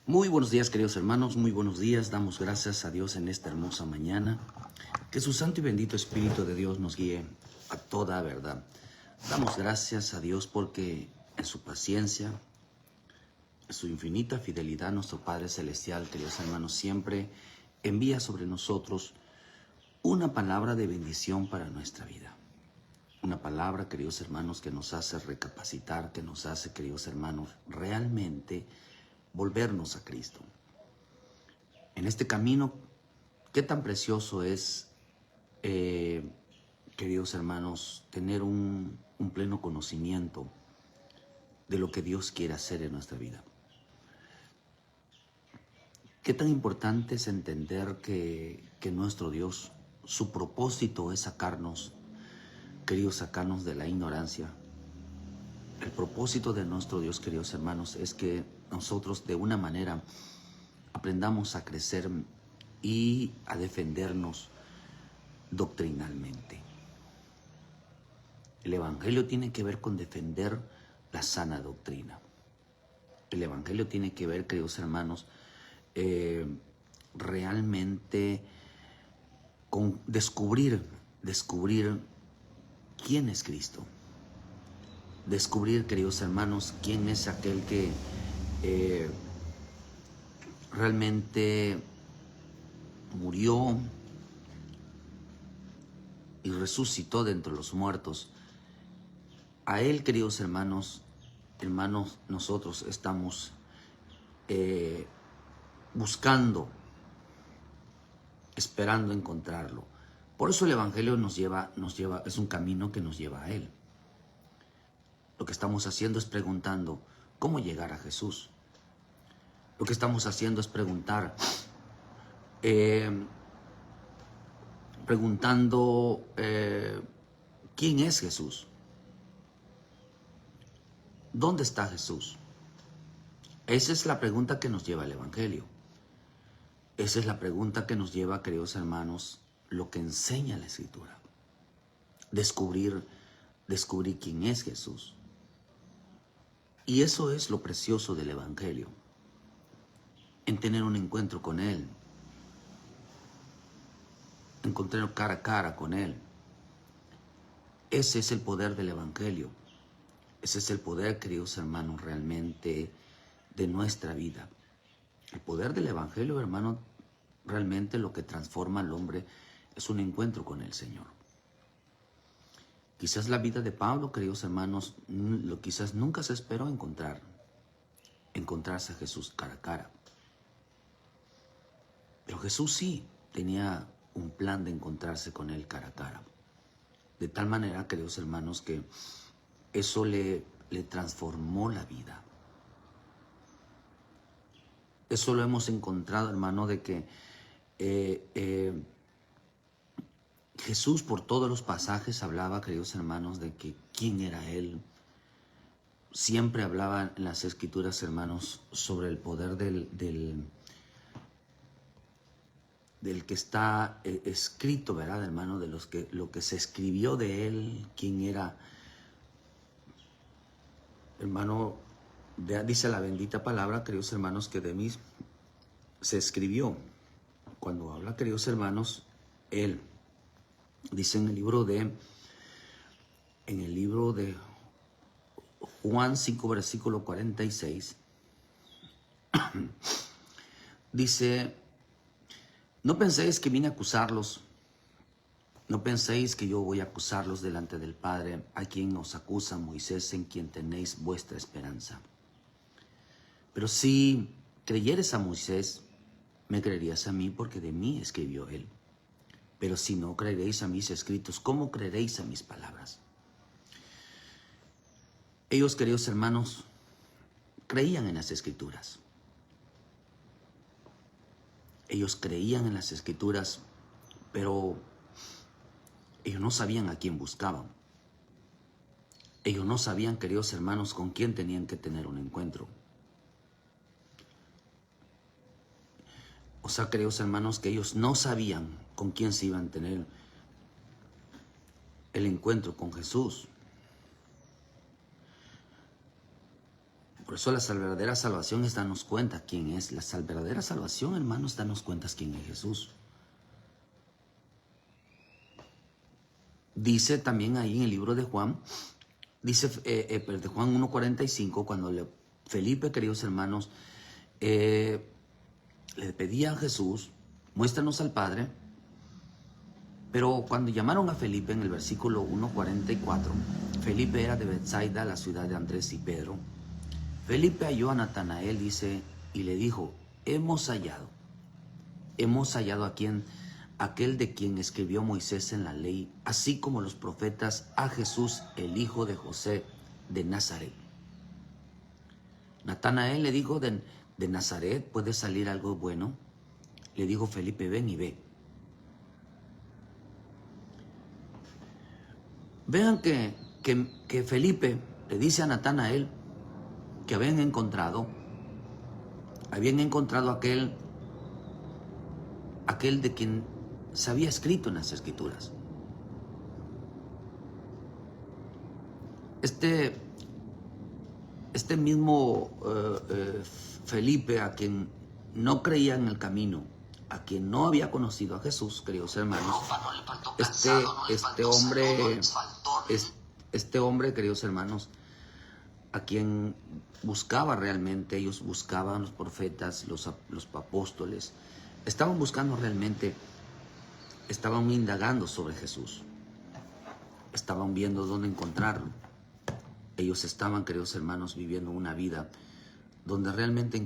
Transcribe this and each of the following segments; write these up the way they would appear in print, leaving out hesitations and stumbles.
Muy buenos días, queridos hermanos, muy buenos días. Damos gracias a Dios en esta hermosa mañana. Que su santo y bendito Espíritu de Dios nos guíe a toda verdad. Damos gracias a Dios porque en su paciencia, en su infinita fidelidad, nuestro Padre Celestial, queridos hermanos, siempre envía sobre nosotros una palabra de bendición para nuestra vida. Una palabra, queridos hermanos, que nos hace recapacitar, que nos hace, queridos hermanos, realmente volvernos a Cristo. En este camino, qué tan precioso es, queridos hermanos, tener un pleno conocimiento de lo que Dios quiere hacer en nuestra vida. Qué tan importante es entender que nuestro Dios, su propósito es sacarnos, queridos, sacarnos de la ignorancia. El propósito de nuestro Dios, queridos hermanos, es que nosotros de una manera aprendamos a crecer y a defendernos doctrinalmente. El Evangelio tiene que ver con defender la sana doctrina. El Evangelio tiene que ver, queridos hermanos, realmente con descubrir quién es Cristo. Descubrir, queridos hermanos, quién es aquel que realmente murió y resucitó de entre los muertos. A Él, queridos hermanos, nosotros estamos buscando, esperando encontrarlo. Por eso el Evangelio nos lleva, es un camino que nos lleva a Él. Lo que estamos haciendo es preguntando, ¿cómo llegar a Jesús? Lo que estamos haciendo es preguntar, ¿quién es Jesús? ¿Dónde está Jesús? Esa es la pregunta que nos lleva el Evangelio. Esa es la pregunta que nos lleva, queridos hermanos, lo que enseña la Escritura. Descubrir quién es Jesús. Y eso es lo precioso del Evangelio. En tener un encuentro con Él. Encontrar cara a cara con Él. Ese es el poder del Evangelio. Ese es el poder, queridos hermanos, realmente de nuestra vida. El poder del Evangelio, hermano, realmente lo que transforma al hombre es un encuentro con el Señor. Quizás la vida de Pablo, queridos hermanos, quizás nunca se esperó encontrarse a Jesús cara a cara. Pero Jesús sí tenía un plan de encontrarse con Él cara a cara. De tal manera, queridos hermanos, que eso le transformó la vida. Eso lo hemos encontrado, hermano, de que Jesús por todos los pasajes hablaba, queridos hermanos, de que quién era Él. Siempre hablaba en las Escrituras, hermanos, sobre el poder del que está escrito, ¿verdad, hermano? De lo que se escribió de Él, quién era. Hermano, dice la bendita palabra, queridos hermanos, que de mí se escribió. Cuando habla, queridos hermanos, Él dice en el libro de Juan 5, versículo 46, dice: no penséis que vine a acusarlos, no penséis que yo voy a acusarlos delante del Padre, a quien os acusa Moisés, en quien tenéis vuestra esperanza. Pero si creyeres a Moisés, me creerías a mí, porque de mí escribió él. Pero si no creeréis a mis escritos, ¿cómo creeréis a mis palabras? Ellos, queridos hermanos, creían en las Escrituras. Ellos creían en las Escrituras, pero ellos no sabían a quién buscaban. Ellos no sabían, queridos hermanos, con quién tenían que tener un encuentro. O sea, queridos hermanos, que ellos no sabían con quién se iban a tener el encuentro con Jesús. Por eso la verdadera salvación es darnos cuenta quién es. La verdadera salvación, hermanos, es darnos cuenta quién es Jesús. Dice también ahí en el libro de Juan, dice de Juan 1:45, cuando Felipe, queridos hermanos, le pedía a Jesús, muéstranos al Padre. Pero cuando llamaron a Felipe en el versículo 1:44, Felipe era de Betsaida, la ciudad de Andrés y Pedro. Felipe halló a Natanael, dice, y le dijo, hemos hallado aquel de quien escribió Moisés en la ley, así como los profetas, a Jesús, el hijo de José de Nazaret. Natanael le dijo, de Nazaret puede salir algo bueno. Le dijo Felipe, ven y ve. Vean que Felipe le dice a Natanael que habían encontrado aquel de quien se había escrito en las Escrituras. Este mismo Felipe, a quien no creía en el camino, a quien no había conocido a Jesús, queridos hermanos, este hombre, queridos hermanos, a quien buscaba realmente, ellos buscaban, los profetas, los apóstoles, estaban buscando realmente, estaban indagando sobre Jesús, estaban viendo dónde encontrarlo. Ellos estaban, queridos hermanos, viviendo una vida donde realmente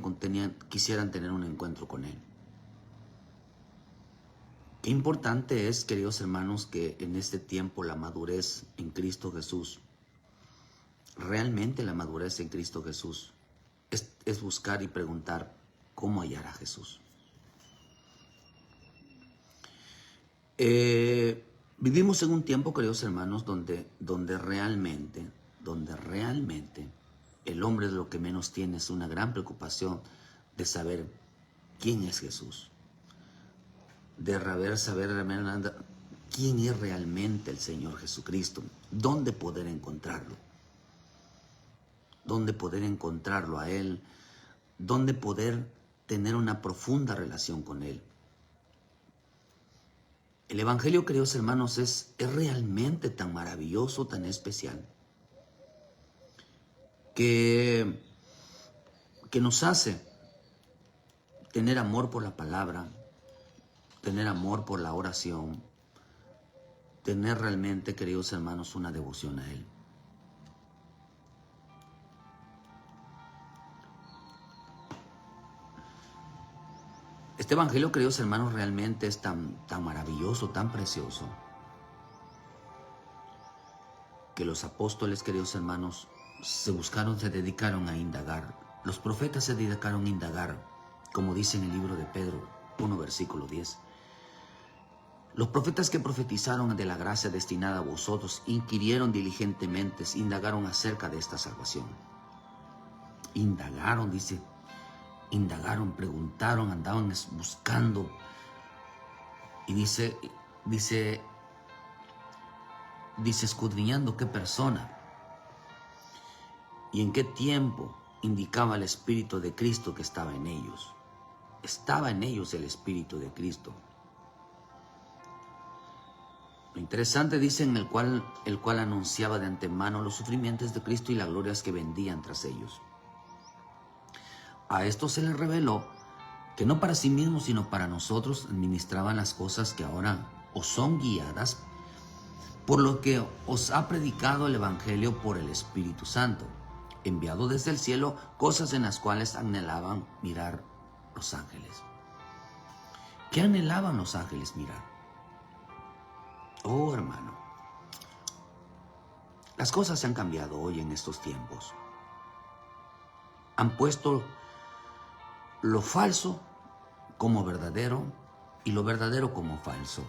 quisieran tener un encuentro con Él. Qué importante es, queridos hermanos, que en este tiempo la madurez en Cristo Jesús, realmente la madurez en Cristo Jesús, es buscar y preguntar cómo hallar a Jesús. Vivimos en un tiempo, queridos hermanos, donde realmente el hombre lo que menos tiene es una gran preocupación de saber quién es Jesús, de saber quién es realmente el Señor Jesucristo, dónde poder encontrarlo a Él, dónde poder tener una profunda relación con Él. El Evangelio, queridos hermanos, es realmente tan maravilloso, tan especial, que nos hace tener amor por la palabra, tener amor por la oración, tener realmente, queridos hermanos, una devoción a Él. Este Evangelio, queridos hermanos, realmente es tan maravilloso, tan precioso, que los apóstoles, queridos hermanos, se dedicaron a indagar. Los profetas se dedicaron a indagar, como dice en el libro de Pedro 1, versículo 10. Los profetas que profetizaron de la gracia destinada a vosotros inquirieron diligentemente, indagaron acerca de esta salvación. Indagaron, dice, preguntaron, andaban buscando. Y dice escudriñando qué persona y en qué tiempo indicaba el Espíritu de Cristo que estaba en ellos. Estaba en ellos el Espíritu de Cristo. Lo interesante, dice, en el cual anunciaba de antemano los sufrimientos de Cristo y las glorias que vendían tras ellos. A esto se les reveló que no para sí mismos, sino para nosotros administraban las cosas que ahora os son guiadas, por lo que os ha predicado el Evangelio por el Espíritu Santo, enviado desde el cielo, cosas en las cuales anhelaban mirar los ángeles. ¿Qué anhelaban los ángeles mirar? Oh, hermano, las cosas se han cambiado hoy en estos tiempos. Han puesto lo falso como verdadero y lo verdadero como falso.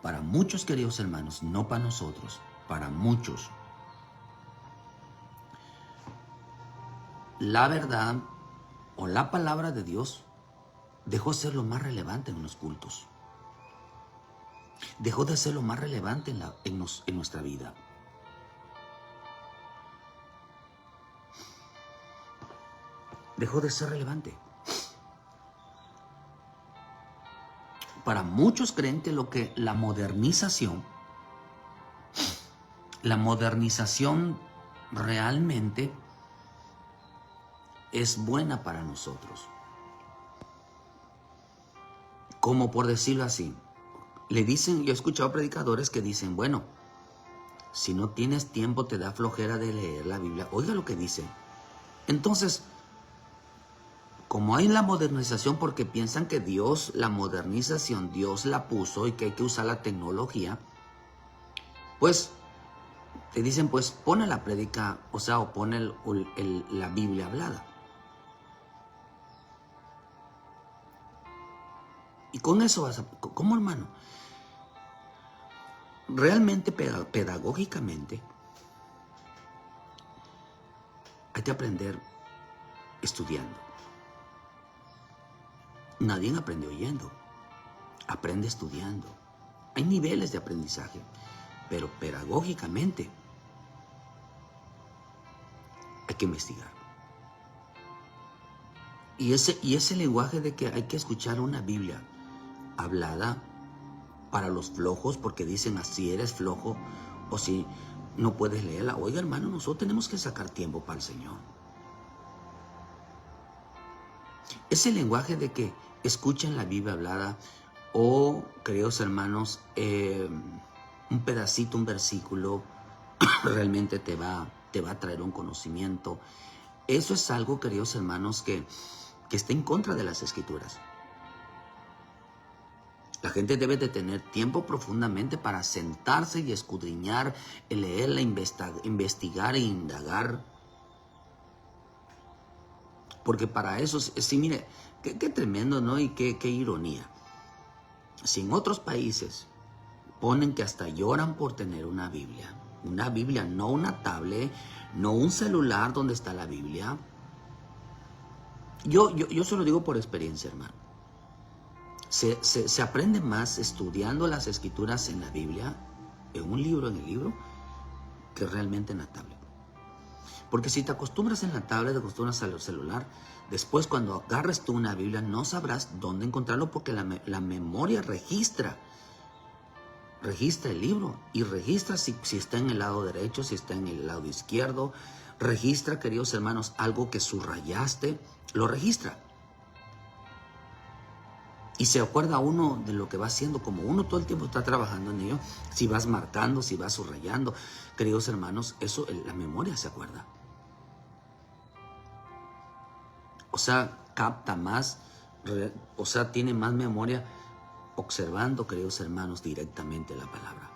Para muchos, queridos hermanos, no para nosotros, para muchos, la verdad o la palabra de Dios dejó de ser lo más relevante en los cultos. Dejó de ser lo más relevante en nuestra vida. dejó de ser relevante. Para muchos creen que la modernización realmente es buena para nosotros. Como por decirlo así, le dicen, yo he escuchado predicadores que dicen, bueno, si no tienes tiempo te da flojera de leer la Biblia. Oiga lo que dice. Entonces, como hay la modernización porque piensan que Dios, la modernización, Dios la puso y que hay que usar la tecnología, pues te dicen, pues pone la prédica, o pone la Biblia hablada. Y con eso vas a... ¿Cómo, hermano? Realmente, pedagógicamente, hay que aprender estudiando. Nadie aprende oyendo. Aprende estudiando. Hay niveles de aprendizaje, pero pedagógicamente hay que investigar. Y ese lenguaje de que hay que escuchar una Biblia hablada para los flojos, porque dicen así eres flojo o si no puedes leerla. Oiga, hermano, nosotros tenemos que sacar tiempo para el Señor. Ese lenguaje de que escuchen la Biblia hablada o, queridos hermanos, un pedacito, un versículo, realmente te va a traer un conocimiento. Eso es algo, queridos hermanos, que está en contra de las Escrituras. La gente debe de tener tiempo profundamente para sentarse y escudriñar, leerla, investigar e indagar. Porque para eso, sí, mire, qué tremendo, ¿no? Y qué ironía. Si en otros países ponen que hasta lloran por tener una Biblia, no una tablet, no un celular donde está la Biblia. Yo se lo digo por experiencia, hermano. Se aprende más estudiando las Escrituras en la Biblia, en el libro, que realmente en la tablet. Porque si te acostumbras en la tablet, te acostumbras al celular, después cuando agarres tú una Biblia no sabrás dónde encontrarlo porque la memoria registra el libro y registra si está en el lado derecho, si está en el lado izquierdo. Registra, queridos hermanos, algo que subrayaste, lo registra. Y se acuerda uno de lo que va haciendo, como uno todo el tiempo está trabajando en ello, si vas marcando, si vas subrayando. Queridos hermanos, eso, la memoria se acuerda. O sea, capta más, tiene más memoria observando, queridos hermanos, directamente la palabra.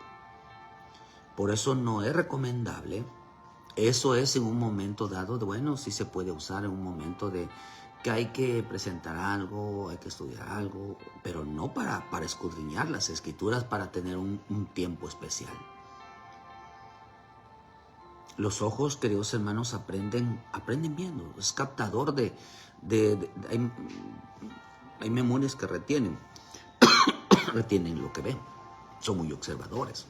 Por eso no es recomendable. Eso es en un momento dado, bueno, sí se puede usar en un momento de que hay que presentar algo, hay que estudiar algo, pero no para escudriñar las Escrituras, para tener un tiempo especial. Los ojos, queridos hermanos, aprenden viendo. Es captador hay memorias que retienen lo que ven. Son muy observadores.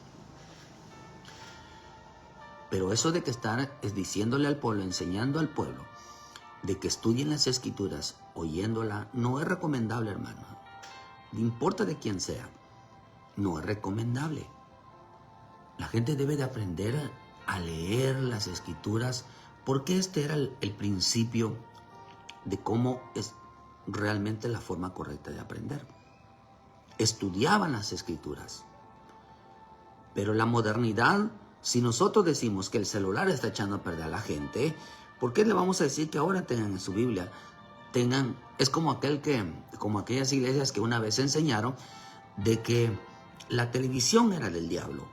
Pero eso de que estar diciéndole al pueblo, enseñando al pueblo, de que estudien las Escrituras, oyéndola, no es recomendable, hermano. No importa de quién sea, no es recomendable. La gente debe de aprender a leer las Escrituras, porque este era el principio de cómo es realmente la forma correcta de aprender. Estudiaban las Escrituras. Pero la modernidad, si nosotros decimos que el celular está echando a perder a la gente, ¿por qué le vamos a decir que ahora tengan en su Biblia? Es como aquellas iglesias que una vez enseñaron de que la televisión era del diablo.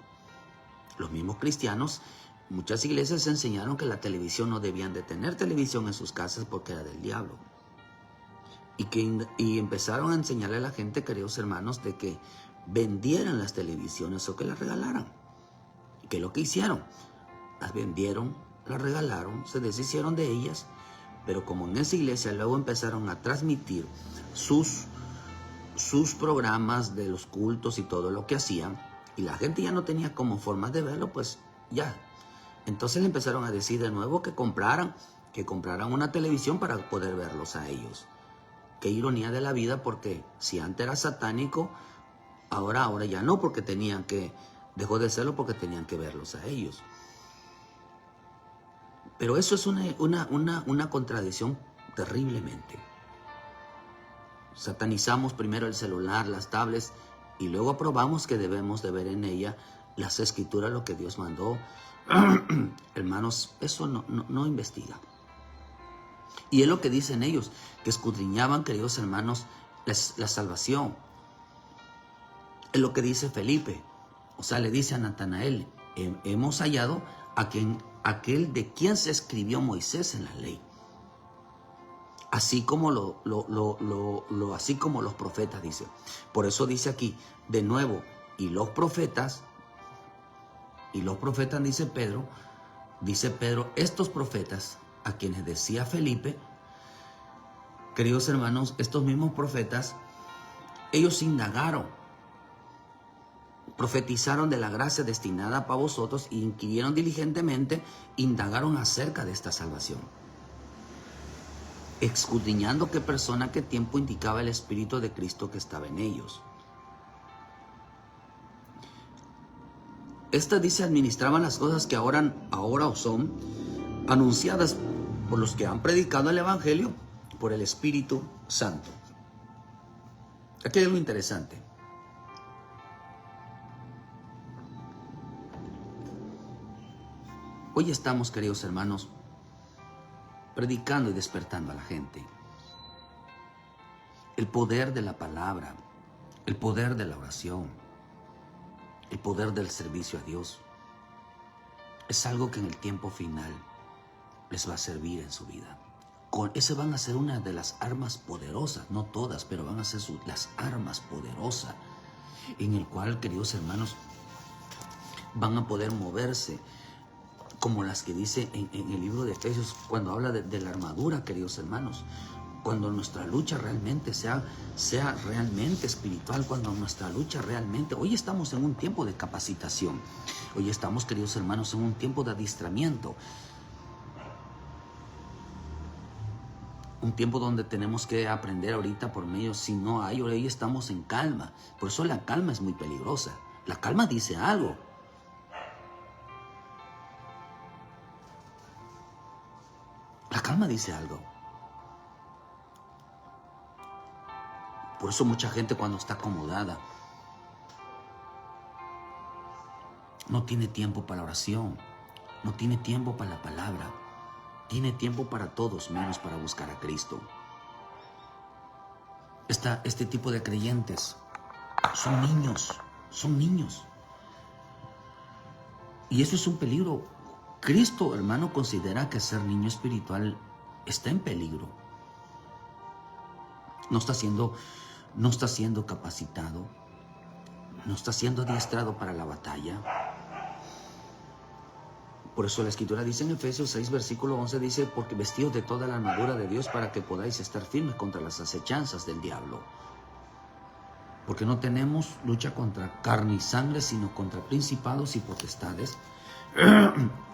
Los mismos cristianos, muchas iglesias enseñaron que la televisión no debían de tener televisión en sus casas porque era del diablo. Y empezaron a enseñarle a la gente, queridos hermanos, de que vendieran las televisiones o que las regalaran. ¿Y qué es lo que hicieron? Las vendieron, las regalaron, se deshicieron de ellas, pero como en esa iglesia luego empezaron a transmitir sus programas de los cultos y todo lo que hacían, y la gente ya no tenía como formas de verlo, pues ya. Entonces le empezaron a decir de nuevo que compraran que compraran una televisión para poder verlos a ellos. Qué ironía de la vida, porque si antes era satánico, ahora ya no, porque dejó de serlo porque tenían que verlos a ellos. Pero eso es una contradicción terriblemente. Satanizamos primero el celular, las tablets, y luego aprobamos que debemos de ver en ella las escrituras, lo que Dios mandó. Hermanos, eso no investiga. Y es lo que dicen ellos, que escudriñaban, queridos hermanos, la salvación. Es lo que dice Felipe. O sea, le dice a Natanael, hemos hallado aquel de quien se escribió Moisés en la ley. Así como así como los profetas, dice. Por eso dice aquí, de nuevo, y los profetas, dice Pedro, estos profetas a quienes decía Felipe, queridos hermanos, estos mismos profetas, ellos indagaron, profetizaron de la gracia destinada para vosotros y inquirieron diligentemente, indagaron acerca de esta salvación, escudriñando qué persona, qué tiempo indicaba el Espíritu de Cristo que estaba en ellos. Esta dice, administraban las cosas que ahora o son anunciadas por los que han predicado el Evangelio por el Espíritu Santo. Aquí hay algo interesante. Hoy estamos, queridos hermanos, predicando y despertando a la gente. El poder de la palabra, el poder de la oración, el poder del servicio a Dios, es algo que en el tiempo final les va a servir en su vida. Ese van a ser una de las armas poderosas, no todas, pero van a ser las armas poderosas, en el cual, queridos hermanos, van a poder moverse, como las que dice en el libro de Efesios, cuando habla de la armadura, queridos hermanos. Cuando nuestra lucha realmente sea realmente espiritual, cuando nuestra lucha realmente... Hoy estamos en un tiempo de capacitación. Hoy estamos, queridos hermanos, en un tiempo de adiestramiento. Un tiempo donde tenemos que aprender ahorita por medio, si no hay, hoy estamos en calma. Por eso la calma es muy peligrosa. La calma dice algo. La calma dice algo. Por eso mucha gente cuando está acomodada no tiene tiempo para la oración, no tiene tiempo para la palabra, tiene tiempo para todos menos para buscar a Cristo. Este tipo de creyentes son niños. Y eso es un peligro. Cristo, hermano, considera que ser niño espiritual está en peligro. No está siendo capacitado, no está siendo adiestrado para la batalla. Por eso la Escritura dice en Efesios 6, versículo 11, dice, porque vestidos de toda la armadura de Dios para que podáis estar firmes contra las acechanzas del diablo. Porque no tenemos lucha contra carne y sangre, sino contra principados y potestades.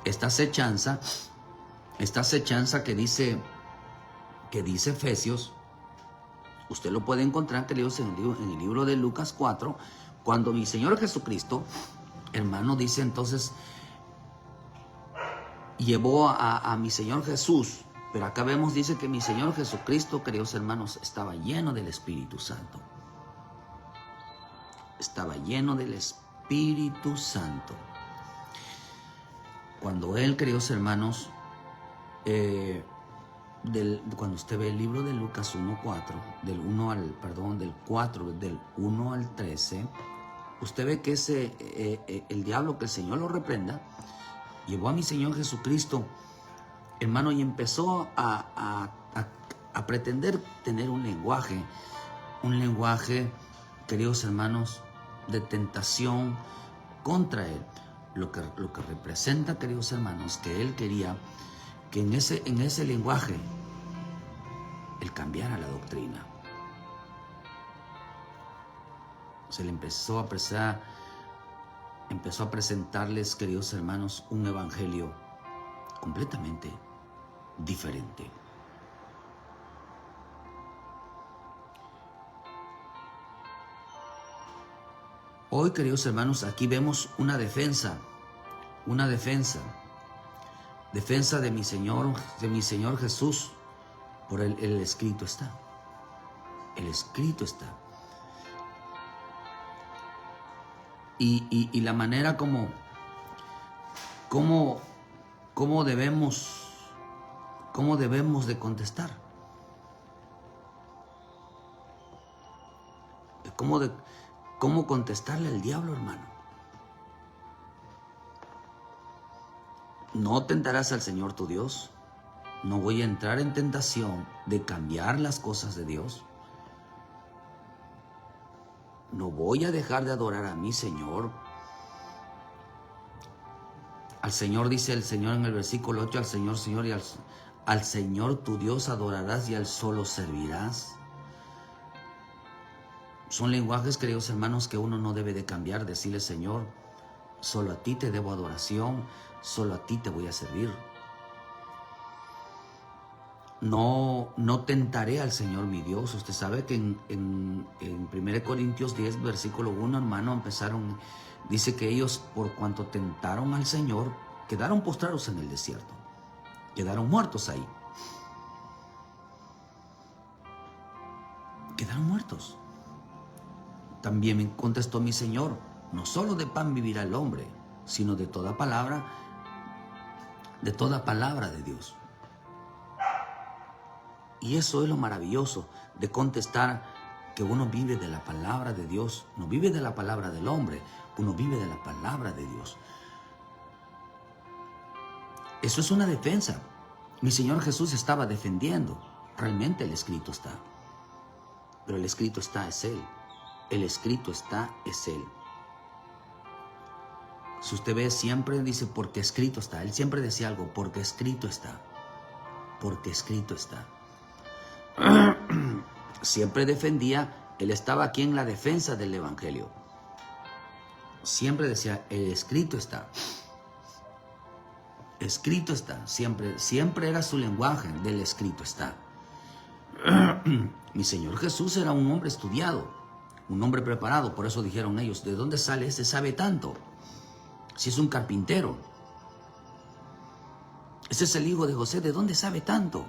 Esta acechanza que dice Efesios, usted lo puede encontrar, queridos, en el libro de Lucas 4, cuando mi Señor Jesucristo, hermano, dice entonces, llevó a mi Señor Jesús, pero acá vemos, dice que mi Señor Jesucristo, queridos hermanos, estaba lleno del Espíritu Santo. Estaba lleno del Espíritu Santo. Cuando Él, queridos hermanos, cuando usted ve el libro de Lucas 1:4, del 1 al 13, usted ve que el diablo, que el Señor lo reprenda, llevó a mi Señor Jesucristo, hermano, y empezó a pretender tener un lenguaje, queridos hermanos, de tentación contra Él. Lo que representa, queridos hermanos, que Él quería que en ese lenguaje Él cambiara la doctrina. Se le empezó a presentarles, queridos hermanos, un evangelio completamente diferente. Hoy, queridos hermanos, aquí vemos una defensa de mi Señor Jesús. Por el escrito está. El escrito está. Y la manera como debemos de contestar. ¿Cómo contestarle al diablo, hermano? No tentarás al Señor tu Dios. No voy a entrar en tentación de cambiar las cosas de Dios. No voy a dejar de adorar a mi Señor. Al Señor, dice el Señor en el versículo 8, al Señor y al Señor tu Dios adorarás y al solo servirás. Son lenguajes, queridos hermanos, que uno no debe de cambiar. Decirle, Señor, solo a ti te debo adoración, solo a ti te voy a servir. No tentaré al Señor mi Dios. Usted sabe que en 1 Corintios 10, versículo 1, hermano, dice que ellos, por cuanto tentaron al Señor, quedaron postrados en el desierto. Quedaron muertos ahí. Quedaron muertos. También me contestó mi Señor, no solo de pan vivirá el hombre, sino de toda palabra de Dios. Y eso es lo maravilloso de contestar, que uno vive de la palabra de Dios, no vive de la palabra del hombre, uno vive de la palabra de Dios. Eso es una defensa. Mi Señor Jesús estaba defendiendo. Realmente el escrito está. Pero el escrito está, es Él. El escrito está, es Él. Si usted ve, siempre dice, porque escrito está. Él siempre decía algo, porque escrito está. Porque escrito está. Siempre defendía, él estaba aquí en la defensa del Evangelio. Siempre decía, el escrito está. Escrito está. Siempre era su lenguaje, del escrito está. Mi Señor Jesús era un hombre estudiado, un hombre preparado. Por eso dijeron ellos, ¿de dónde sale este? Sabe tanto. Si es un carpintero. Ese es el hijo de José, ¿de dónde sabe tanto?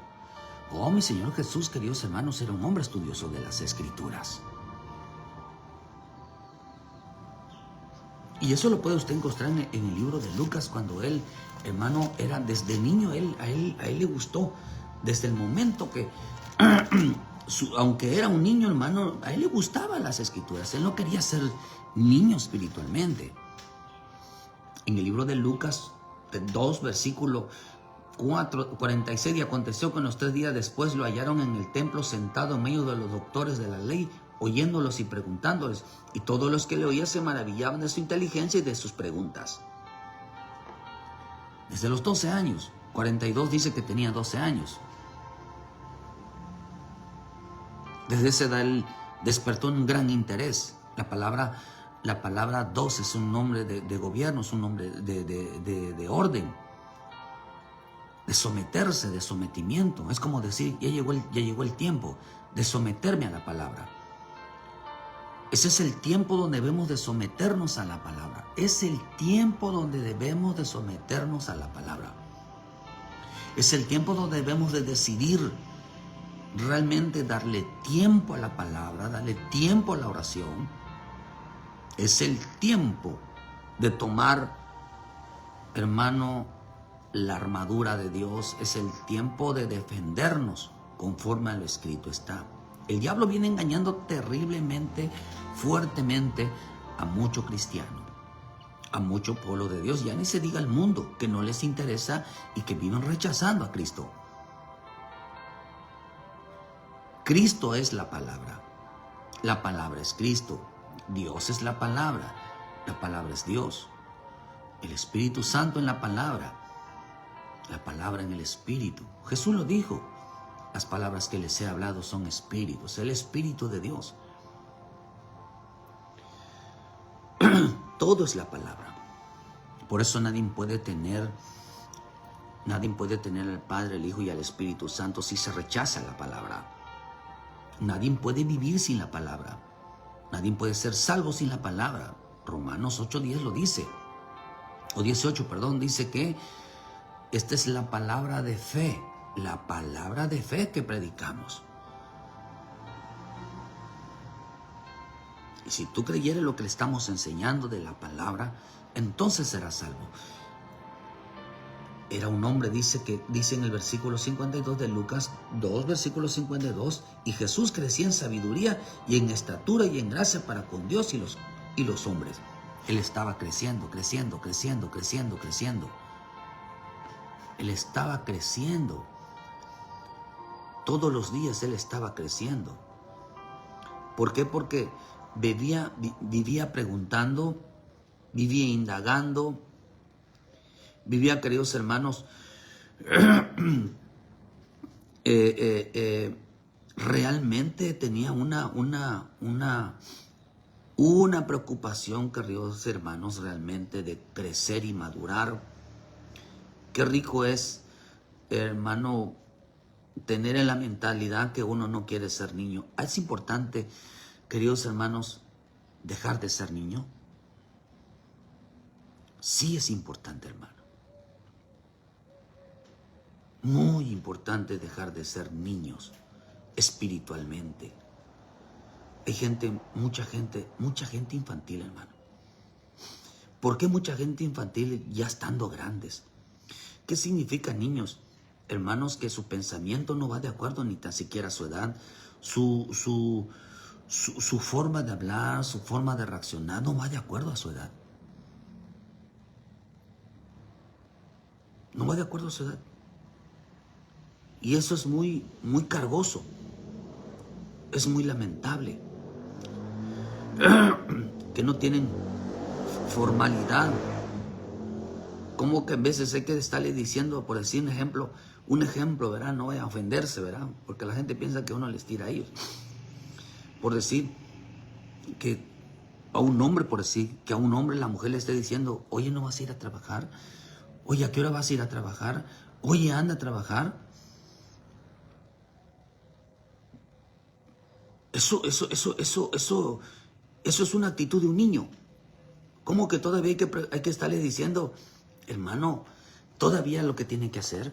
Oh, mi Señor Jesús, queridos hermanos, era un hombre estudioso de las Escrituras. Y eso lo puede usted encontrar en el libro de Lucas, cuando él, hermano, era desde niño, a él le gustó, desde el momento que, aunque era un niño, hermano, a él le gustaban las Escrituras. Él no quería ser niño espiritualmente. En el libro de Lucas 2, versículo 46, y aconteció que unos 3 días después lo hallaron en el templo sentado en medio de los doctores de la ley, oyéndolos y preguntándoles, y todos los que le oían se maravillaban de su inteligencia y de sus preguntas. Desde los 12 años, 42 dice que tenía 12 años. Desde esa edad él despertó un gran interés. La palabra 12 es un nombre de gobierno, es un nombre de orden, de someterse, de sometimiento. Es como decir, ya llegó el tiempo de someterme a la palabra. Ese es el tiempo donde debemos de someternos a la palabra. Es el tiempo donde debemos de someternos a la palabra. Es el tiempo donde debemos de decidir realmente darle tiempo a la palabra, darle tiempo a la oración. Es el tiempo de tomar, hermano, la armadura de Dios. Es el tiempo de defendernos conforme a lo escrito está. El diablo viene engañando terriblemente, fuertemente a mucho cristiano, a mucho pueblo de Dios. Ya ni se diga al mundo, que no les interesa y que viven rechazando a Cristo. Cristo es la palabra. La palabra es Cristo. Dios es la palabra es Dios. El Espíritu Santo en la palabra en el Espíritu. Jesús lo dijo, las palabras que les he hablado son espíritus, el Espíritu de Dios. Todo es la palabra. Por eso nadie puede tener Nadie puede tener al Padre, al Hijo y al Espíritu Santo si se rechaza la palabra. Nadie puede vivir sin la palabra. Nadie puede ser salvo sin la palabra. Romanos 8:10 lo dice. O 18, perdón, dice que esta es la palabra de fe. La palabra de fe que predicamos. Y si tú creyeres lo que le estamos enseñando de la palabra, entonces serás salvo. Era un hombre, dice en el versículo 52 de Lucas 2, versículo 52, y Jesús crecía en sabiduría y en estatura y en gracia para con Dios y los hombres. Él estaba creciendo. Él estaba creciendo. Todos los días él estaba creciendo. ¿Por qué? Porque vivía preguntando, vivía indagando, vivía, queridos hermanos, realmente tenía una preocupación, queridos hermanos, realmente de crecer y madurar. Qué rico es, hermano, tener en la mentalidad que uno no quiere ser niño. Es importante, queridos hermanos, dejar de ser niño. Sí es importante, hermano. Muy importante dejar de ser niños espiritualmente. Hay mucha gente infantil, hermano. ¿Por qué mucha gente infantil ya estando grandes? ¿Qué significa niños? Hermanos, que su pensamiento no va de acuerdo ni tan siquiera a su edad. Su forma de hablar, su forma de reaccionar no va de acuerdo a su edad. No va de acuerdo a su edad. Y eso es muy cargoso. Es muy lamentable. Que no tienen formalidad. Como que en veces hay que estarle diciendo, por decir un ejemplo, ¿verdad? No vaya a ofenderse, ¿verdad? Porque la gente piensa que uno les tira a ellos. Por decir que a un hombre, la mujer le esté diciendo, oye, ¿no vas a ir a trabajar? Oye, ¿a qué hora vas a ir a trabajar? Oye, anda a trabajar. Eso es una actitud de un niño. ¿Cómo que todavía hay que estarle diciendo, hermano, todavía lo que tiene que hacer?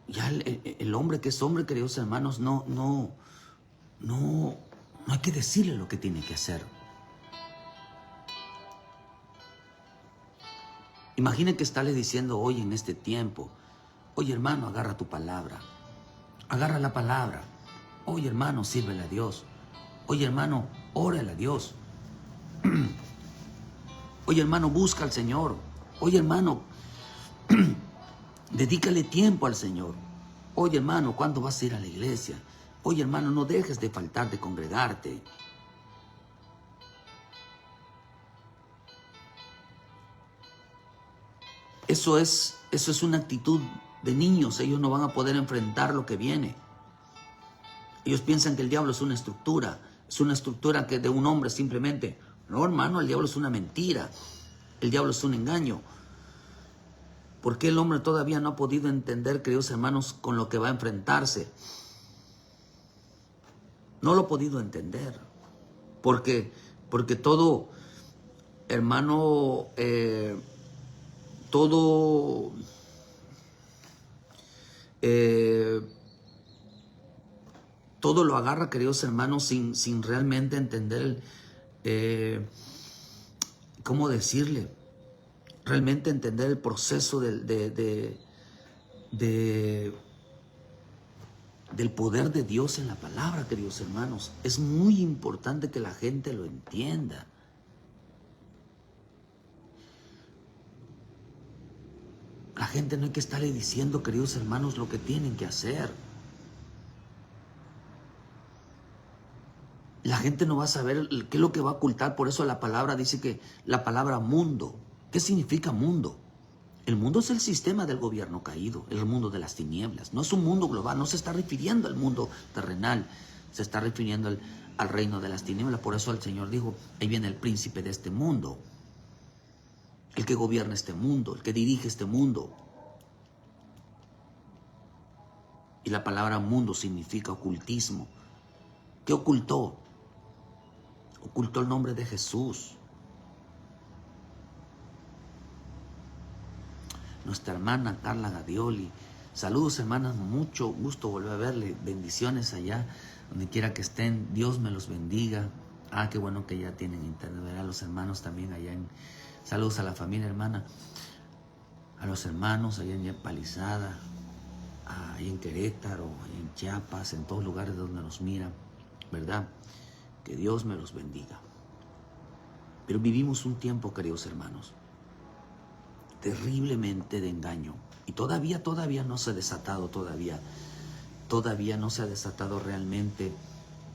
Ya el hombre que es hombre, queridos hermanos, no hay que decirle lo que tiene que hacer. Imaginen que estarle diciendo hoy en este tiempo, oye, hermano, agarra tu palabra. Agarra la palabra. Oye, hermano, sírvele a Dios. Oye, hermano, órale a Dios. Oye, hermano, busca al Señor. Oye, hermano, dedícale tiempo al Señor. Oye, hermano, ¿cuándo vas a ir a la iglesia? Oye, hermano, no dejes de faltar de congregarte. Eso es una actitud de niños. Ellos no van a poder enfrentar lo que viene. Ellos piensan que el diablo es una estructura que de un hombre simplemente. No, hermano, el diablo es una mentira. El diablo es un engaño. ¿Por qué el hombre todavía no ha podido entender, queridos hermanos, con lo que va a enfrentarse? No lo ha podido entender. Porque todo, hermano, todo lo agarra, queridos hermanos, sin realmente entender ¿cómo decirle? Realmente entender el proceso del poder de Dios en la palabra, queridos hermanos. Es muy importante que la gente lo entienda. La gente no hay que estarle diciendo, queridos hermanos, lo que tienen que hacer. La gente no va a saber qué es lo que va a ocultar. Por eso la palabra dice que la palabra mundo. ¿Qué significa mundo? El mundo es el sistema del gobierno caído, el mundo de las tinieblas. No es un mundo global, no se está refiriendo al mundo terrenal, se está refiriendo al reino de las tinieblas. Por eso el Señor dijo, ahí viene el príncipe de este mundo, el que gobierna este mundo, el que dirige este mundo. Y la palabra mundo significa ocultismo. ¿Qué ocultó? Ocultó el nombre de Jesús. Nuestra hermana Carla Gadioli. Saludos, hermanas, mucho gusto volver a verle. Bendiciones allá, donde quiera que estén. Dios me los bendiga. Ah, qué bueno que ya tienen internet, ¿verdad? Los hermanos también allá en... Saludos a la familia, hermana. A los hermanos allá en Palizada, ahí en Querétaro, en Chiapas, en todos lugares donde nos miran, ¿verdad? Que Dios me los bendiga. Pero vivimos un tiempo, queridos hermanos, terriblemente de engaño. Y todavía no se ha desatado, todavía no se ha desatado realmente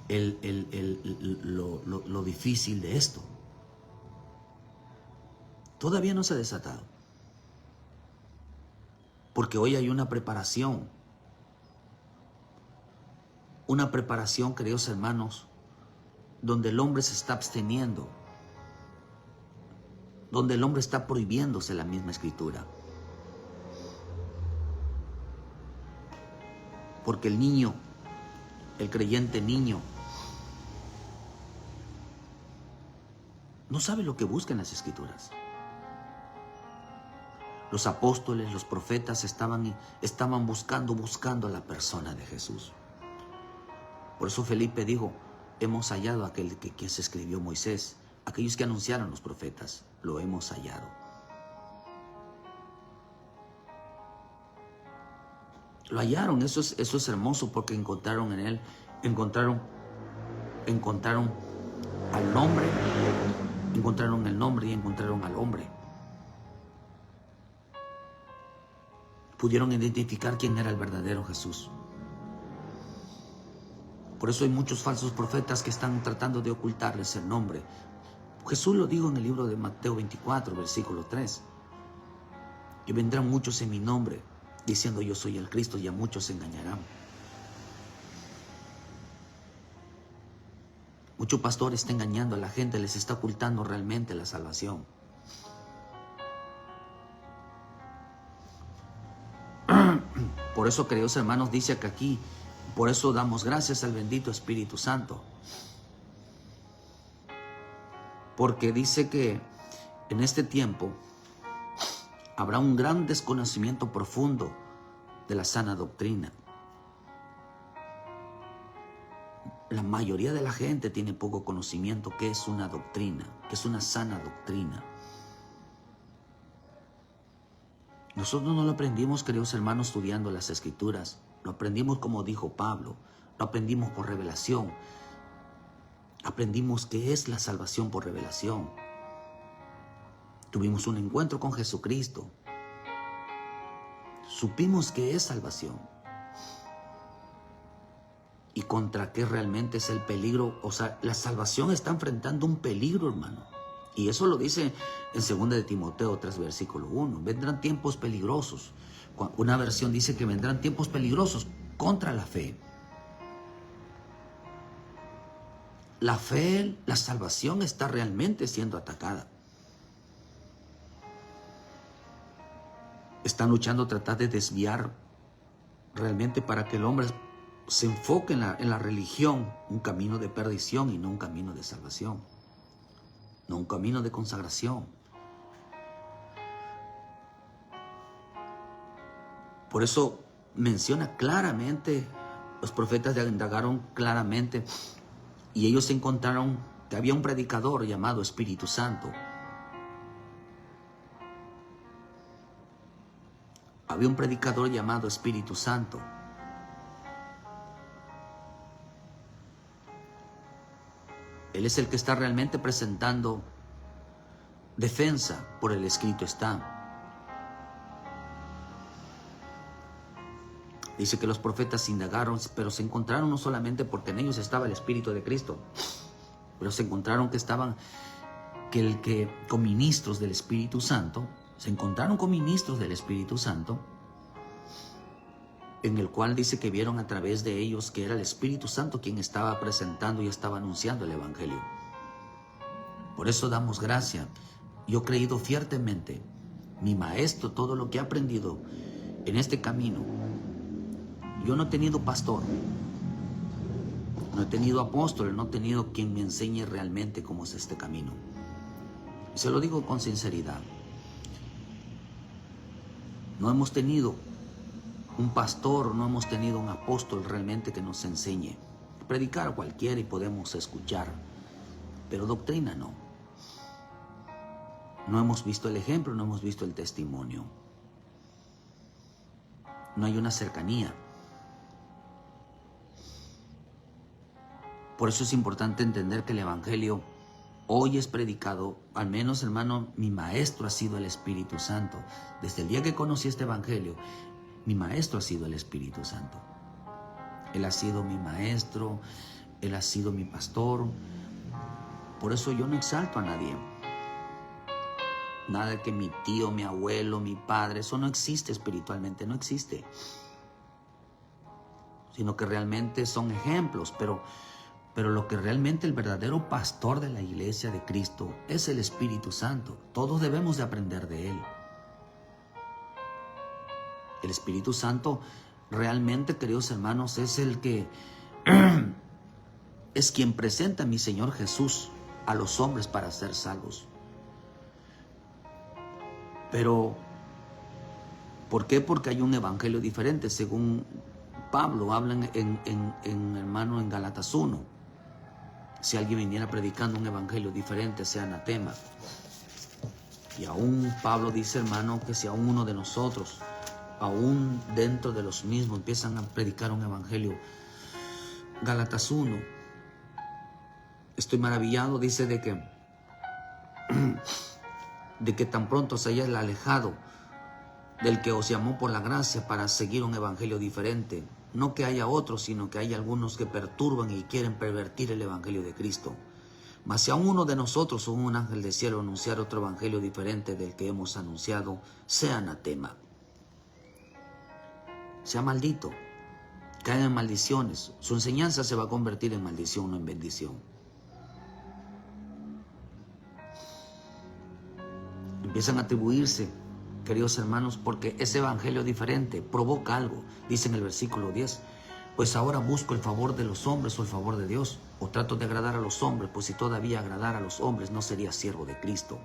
lo difícil de esto. Todavía no se ha desatado. Porque hoy hay una preparación, queridos hermanos, donde el hombre se está absteniendo, donde el hombre está prohibiéndose la misma escritura. Porque el niño, el creyente niño, no sabe lo que busca en las escrituras. Los apóstoles, los profetas estaban buscando a la persona de Jesús. Por eso Felipe dijo, hemos hallado a aquel que se escribió Moisés, aquellos que anunciaron los profetas, lo hemos hallado. Lo hallaron, eso es hermoso porque encontraron en él, encontraron al nombre, encontraron el nombre y encontraron al hombre. Pudieron identificar quién era el verdadero Jesús. Por eso hay muchos falsos profetas que están tratando de ocultarles el nombre. Jesús lo dijo en el libro de Mateo 24, versículo 3. Y vendrán muchos en mi nombre, diciendo yo soy el Cristo, y a muchos se engañarán. Mucho pastor está engañando a la gente, les está ocultando realmente la salvación. Por eso, queridos hermanos, dice que aquí, por eso damos gracias al bendito Espíritu Santo. Porque dice que en este tiempo habrá un gran desconocimiento profundo de la sana doctrina. La mayoría de la gente tiene poco conocimiento qué es una doctrina, qué es una sana doctrina. Nosotros no lo aprendimos, queridos hermanos, estudiando las Escrituras. Lo aprendimos como dijo Pablo. Lo aprendimos por revelación. Aprendimos qué es la salvación por revelación. Tuvimos un encuentro con Jesucristo. Supimos qué es salvación. Y contra qué realmente es el peligro. O sea, la salvación está enfrentando un peligro, hermano. Y eso lo dice en 2 de Timoteo 3, versículo 1. Vendrán tiempos peligrosos. Una versión dice que vendrán tiempos peligrosos contra la fe. La fe, la salvación está realmente siendo atacada. Están luchando a tratar de desviar realmente para que el hombre se enfoque en la religión, un camino de perdición y no un camino de salvación. No un camino de consagración. Por eso menciona claramente, los profetas indagaron claramente y ellos encontraron que había un predicador llamado Espíritu Santo. Había un predicador llamado Espíritu Santo. Él es el que está realmente presentando defensa, por el escrito está. Dice que los profetas indagaron, pero se encontraron no solamente porque en ellos estaba el Espíritu de Cristo, pero se encontraron con ministros del Espíritu Santo, se encontraron con ministros del Espíritu Santo, en el cual dice que vieron a través de ellos que era el Espíritu Santo quien estaba presentando y estaba anunciando el Evangelio. Por eso damos gracia. Yo he creído fuertemente, mi maestro, todo lo que he aprendido en este camino, Yo no he tenido pastor, no he tenido apóstol, no he tenido quien me enseñe realmente cómo es este camino. Y se lo digo con sinceridad. No hemos tenido un pastor, no hemos tenido un apóstol realmente que nos enseñe. Predicar a cualquiera y podemos escuchar, pero doctrina no. No hemos visto el ejemplo, no hemos visto el testimonio. No hay una cercanía. Por eso es importante entender que el Evangelio hoy es predicado, al menos, hermano, mi maestro ha sido el Espíritu Santo. Desde el día que conocí este Evangelio, mi maestro ha sido el Espíritu Santo. Él ha sido mi maestro, Él ha sido mi pastor. Por eso yo no exalto a nadie. Nada de que mi tío, mi abuelo, mi padre, eso no existe espiritualmente, no existe. Sino que realmente son ejemplos, pero lo que realmente el verdadero pastor de la iglesia de Cristo es el Espíritu Santo. Todos debemos de aprender de Él. El Espíritu Santo realmente, queridos hermanos, es el que es quien presenta a mi Señor Jesús a los hombres para ser salvos. Pero, ¿por qué? Porque hay un evangelio diferente, según Pablo habla hermano, en Gálatas 1. Si alguien viniera predicando un evangelio diferente, sea anatema. Y aún Pablo dice, hermano, que si aún uno de nosotros, aún dentro de los mismos, empiezan a predicar un evangelio. Gálatas 1. Estoy maravillado, dice, de que tan pronto se haya alejado del que os llamó por la gracia para seguir un evangelio diferente. No que haya otros, sino que hay algunos que perturban y quieren pervertir el evangelio de Cristo. Mas si a uno de nosotros o un ángel del cielo anunciar otro evangelio diferente del que hemos anunciado, sea anatema, sea maldito, caiga en maldiciones. Su enseñanza se va a convertir en maldición, no en bendición. Empiezan a atribuirse, queridos hermanos, porque ese evangelio diferente provoca algo. Dice en el versículo 10, pues ahora busco el favor de los hombres o el favor de Dios, o trato de agradar a los hombres, pues si todavía agradara a los hombres no sería siervo de Cristo.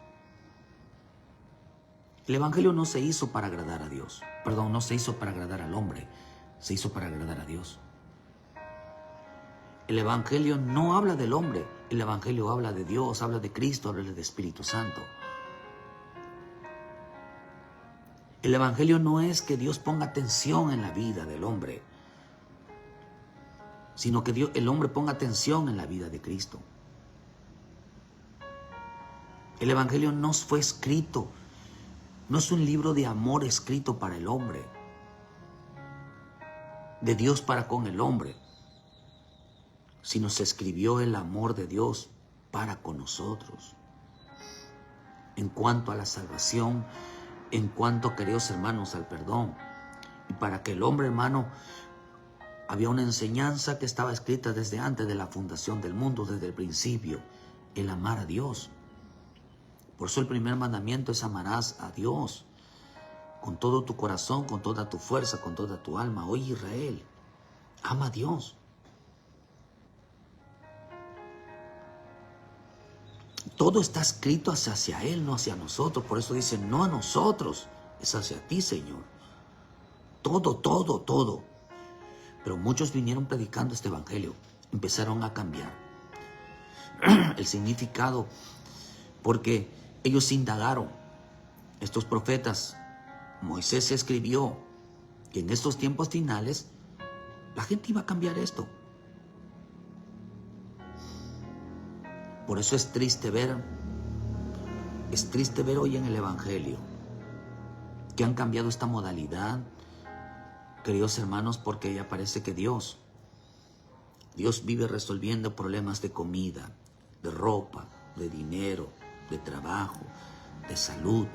El evangelio no se hizo para agradar a Dios, no se hizo para agradar al hombre, se hizo para agradar a Dios. El evangelio no habla del hombre, el evangelio habla de Dios, habla de Cristo, habla del Espíritu Santo. El evangelio no es que Dios ponga atención en la vida del hombre, sino que el hombre ponga atención en la vida de Cristo. El evangelio no fue escrito, no es un libro de amor escrito para el hombre, de Dios para con el hombre, sino se escribió el amor de Dios para con nosotros. En cuanto a la salvación, en cuanto, queridos hermanos, al perdón. Y para que el hombre, hermano, había una enseñanza que estaba escrita desde antes de la fundación del mundo, desde el principio, el amar a Dios. Por eso el primer mandamiento es amarás a Dios con todo tu corazón, con toda tu fuerza, con toda tu alma. Oye, Israel, ama a Dios. Todo está escrito hacia Él, no hacia nosotros. Por eso dice, no a nosotros, es hacia ti, Señor. Todo, todo, todo. Pero muchos vinieron predicando este evangelio. Empezaron a cambiar el significado, porque ellos indagaron. Estos profetas, Moisés escribió que en estos tiempos finales la gente iba a cambiar esto. Por eso es triste ver hoy en el evangelio que han cambiado esta modalidad, queridos hermanos, porque ya parece que Dios vive resolviendo problemas de comida, de ropa, de dinero, de trabajo, de salud.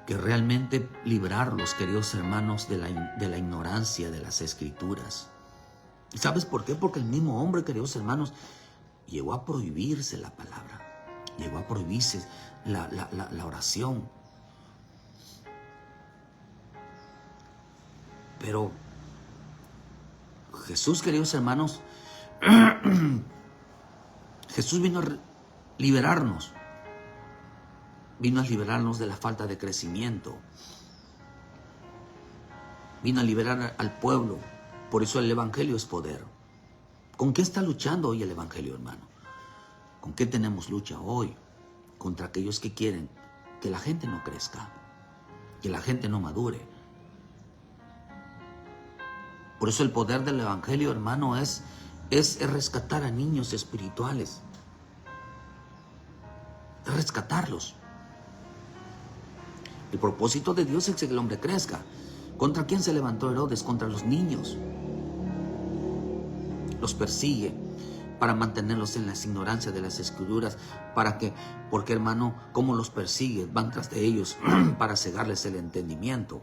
Que realmente librarlos, queridos hermanos, de la ignorancia de las Escrituras. ¿Y sabes por qué? Porque el mismo hombre, queridos hermanos, llegó a prohibirse la palabra, llegó a prohibirse la oración. Pero Jesús, queridos hermanos, Jesús vino a liberarnos. Vino a liberarnos de la falta de crecimiento. Vino a liberar al pueblo. Por eso el Evangelio es poder. ¿Con qué está luchando hoy el Evangelio, hermano? ¿Con qué tenemos lucha hoy? Contra aquellos que quieren que la gente no crezca, que la gente no madure. Por eso el poder del Evangelio, hermano, es rescatar a niños espirituales. Es rescatarlos. El propósito de Dios es que el hombre crezca. ¿Contra quién se levantó Herodes? Contra los niños. Los persigue para mantenerlos en las ignorancias de las Escrituras. Porque hermano, ¿cómo los persigue? Van tras de ellos para cegarles el entendimiento.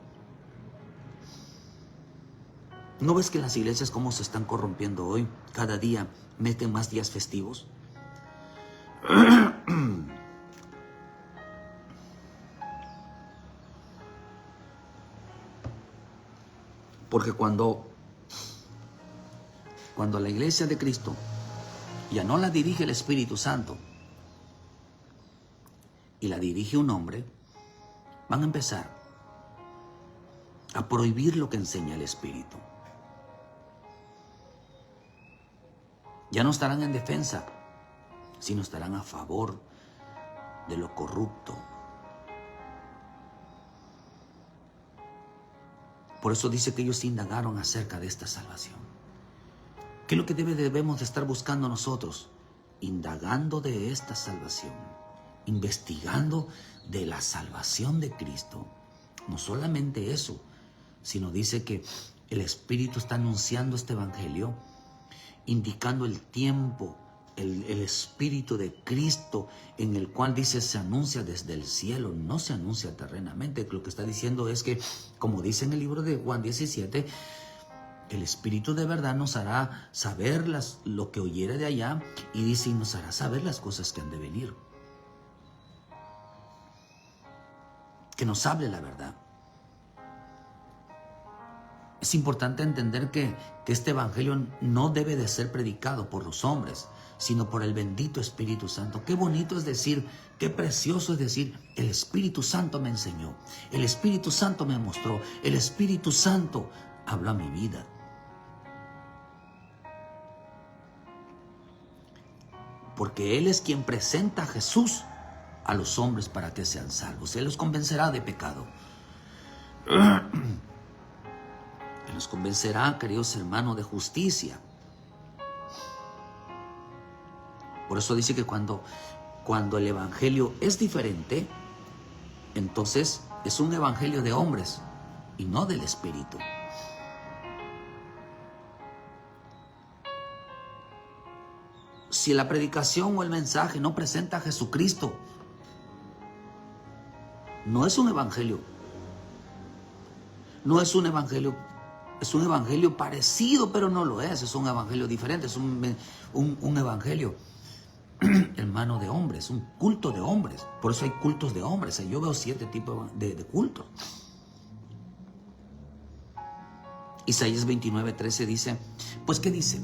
¿No ves que las iglesias cómo se están corrompiendo hoy? Cada día meten más días festivos. Porque cuando la iglesia de Cristo ya no la dirige el Espíritu Santo y la dirige un hombre, van a empezar a prohibir lo que enseña el Espíritu. Ya no estarán en defensa, sino estarán a favor de lo corrupto. Por eso dice que ellos indagaron acerca de esta salvación. ¿Qué es lo que debemos de estar buscando nosotros? Indagando de esta salvación, investigando de la salvación de Cristo. No solamente eso, sino dice que el Espíritu está anunciando este Evangelio, indicando el tiempo, el Espíritu de Cristo, en el cual dice se anuncia desde el cielo, no se anuncia terrenamente. Lo que está diciendo es que, como dice en el libro de Juan 17, el Espíritu de verdad nos hará saber lo que oyere de allá, y dice, y nos hará saber las cosas que han de venir. Que nos hable la verdad. Es importante entender que este Evangelio no debe de ser predicado por los hombres, sino por el bendito Espíritu Santo. Qué bonito es decir, qué precioso es decir, el Espíritu Santo me enseñó, el Espíritu Santo me mostró, el Espíritu Santo habló a mi vida. Porque Él es quien presenta a Jesús a los hombres para que sean salvos. Él los convencerá de pecado. Él nos convencerá, queridos hermanos, de justicia. Por eso dice que cuando el Evangelio es diferente, entonces es un Evangelio de hombres y no del Espíritu. Si la predicación o el mensaje no presenta a Jesucristo, no es un evangelio. No es un evangelio. Es un evangelio parecido, pero no lo es. Es un evangelio diferente. Es un evangelio, hermano, de hombres. Un culto de hombres. Por eso hay cultos de hombres. Yo veo 7 tipos de cultos. Isaías 29:13 dice, pues ¿qué dice?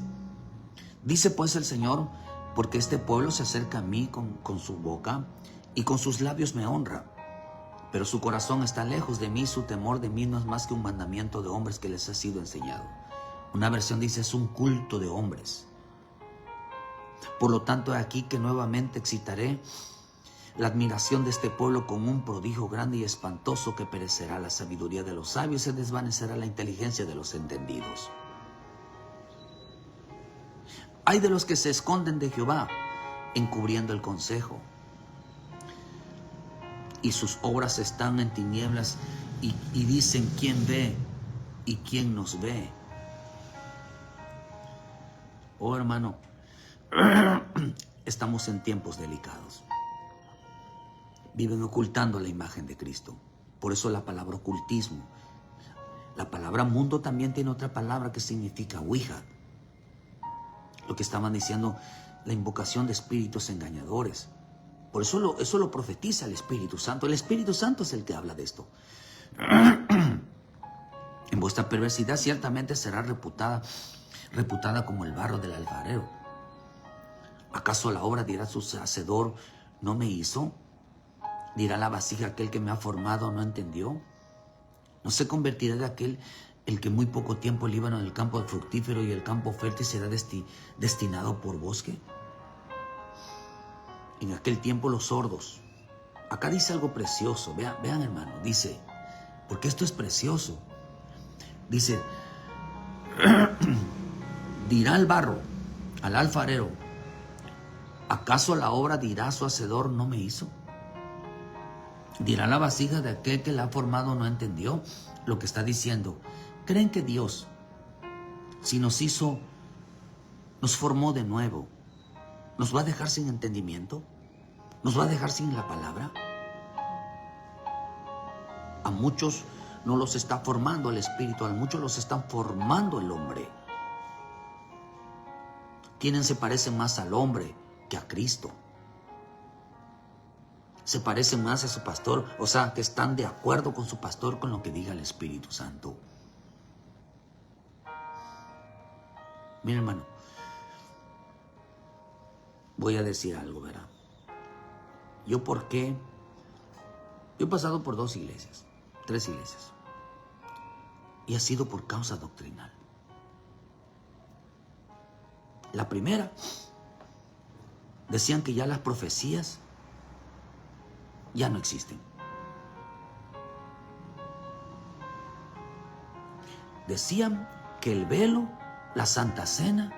Dice pues el Señor, porque este pueblo se acerca a mí con su boca y con sus labios me honra, pero su corazón está lejos de mí, su temor de mí no es más que un mandamiento de hombres que les ha sido enseñado. Una versión dice, es un culto de hombres. Por lo tanto, aquí que nuevamente excitaré la admiración de este pueblo con un prodigio grande y espantoso que perecerá la sabiduría de los sabios y se desvanecerá la inteligencia de los entendidos. Hay de los que se esconden de Jehová, encubriendo el consejo. Y sus obras están en tinieblas y dicen, ¿quién ve y quién nos ve? Oh, hermano, estamos en tiempos delicados. Viven ocultando la imagen de Cristo. Por eso la palabra ocultismo. La palabra mundo también tiene otra palabra que significa ouija. Lo que estaban diciendo, la invocación de espíritus engañadores. Por eso lo profetiza el Espíritu Santo. El Espíritu Santo es el que habla de esto. En Vuestra perversidad ciertamente será reputada como el barro del alfarero. ¿Acaso la obra dirá su hacedor, no me hizo? ¿Dirá la vasija aquel que me ha formado, no entendió? ¿No se convertirá de aquel el que muy poco tiempo el Líbano del campo fructífero y el campo fértil será destinado por bosque? En aquel tiempo los sordos. Acá dice algo precioso. Vean hermano, dice, porque esto es precioso. Dice, dirá el barro al alfarero, ¿acaso la obra dirá su hacedor, no me hizo? Dirá la vasija de aquel que la ha formado, no entendió. Lo que está diciendo, ¿creen que Dios, si nos hizo, nos formó de nuevo, nos va a dejar sin entendimiento? ¿Nos va a dejar sin la palabra? A muchos no los está formando el Espíritu, a muchos los están formando el hombre. ¿Quiénes se parecen más al hombre que a Cristo? Se parecen más a su pastor, o sea, que están de acuerdo con su pastor, con lo que diga el Espíritu Santo. Mira, hermano, voy a decir algo, ¿verdad? Yo he pasado por 2 iglesias, 3 iglesias, y ha sido por causa doctrinal. La primera, decían que ya las profecías ya no existen. Decían que el velo, la Santa Cena,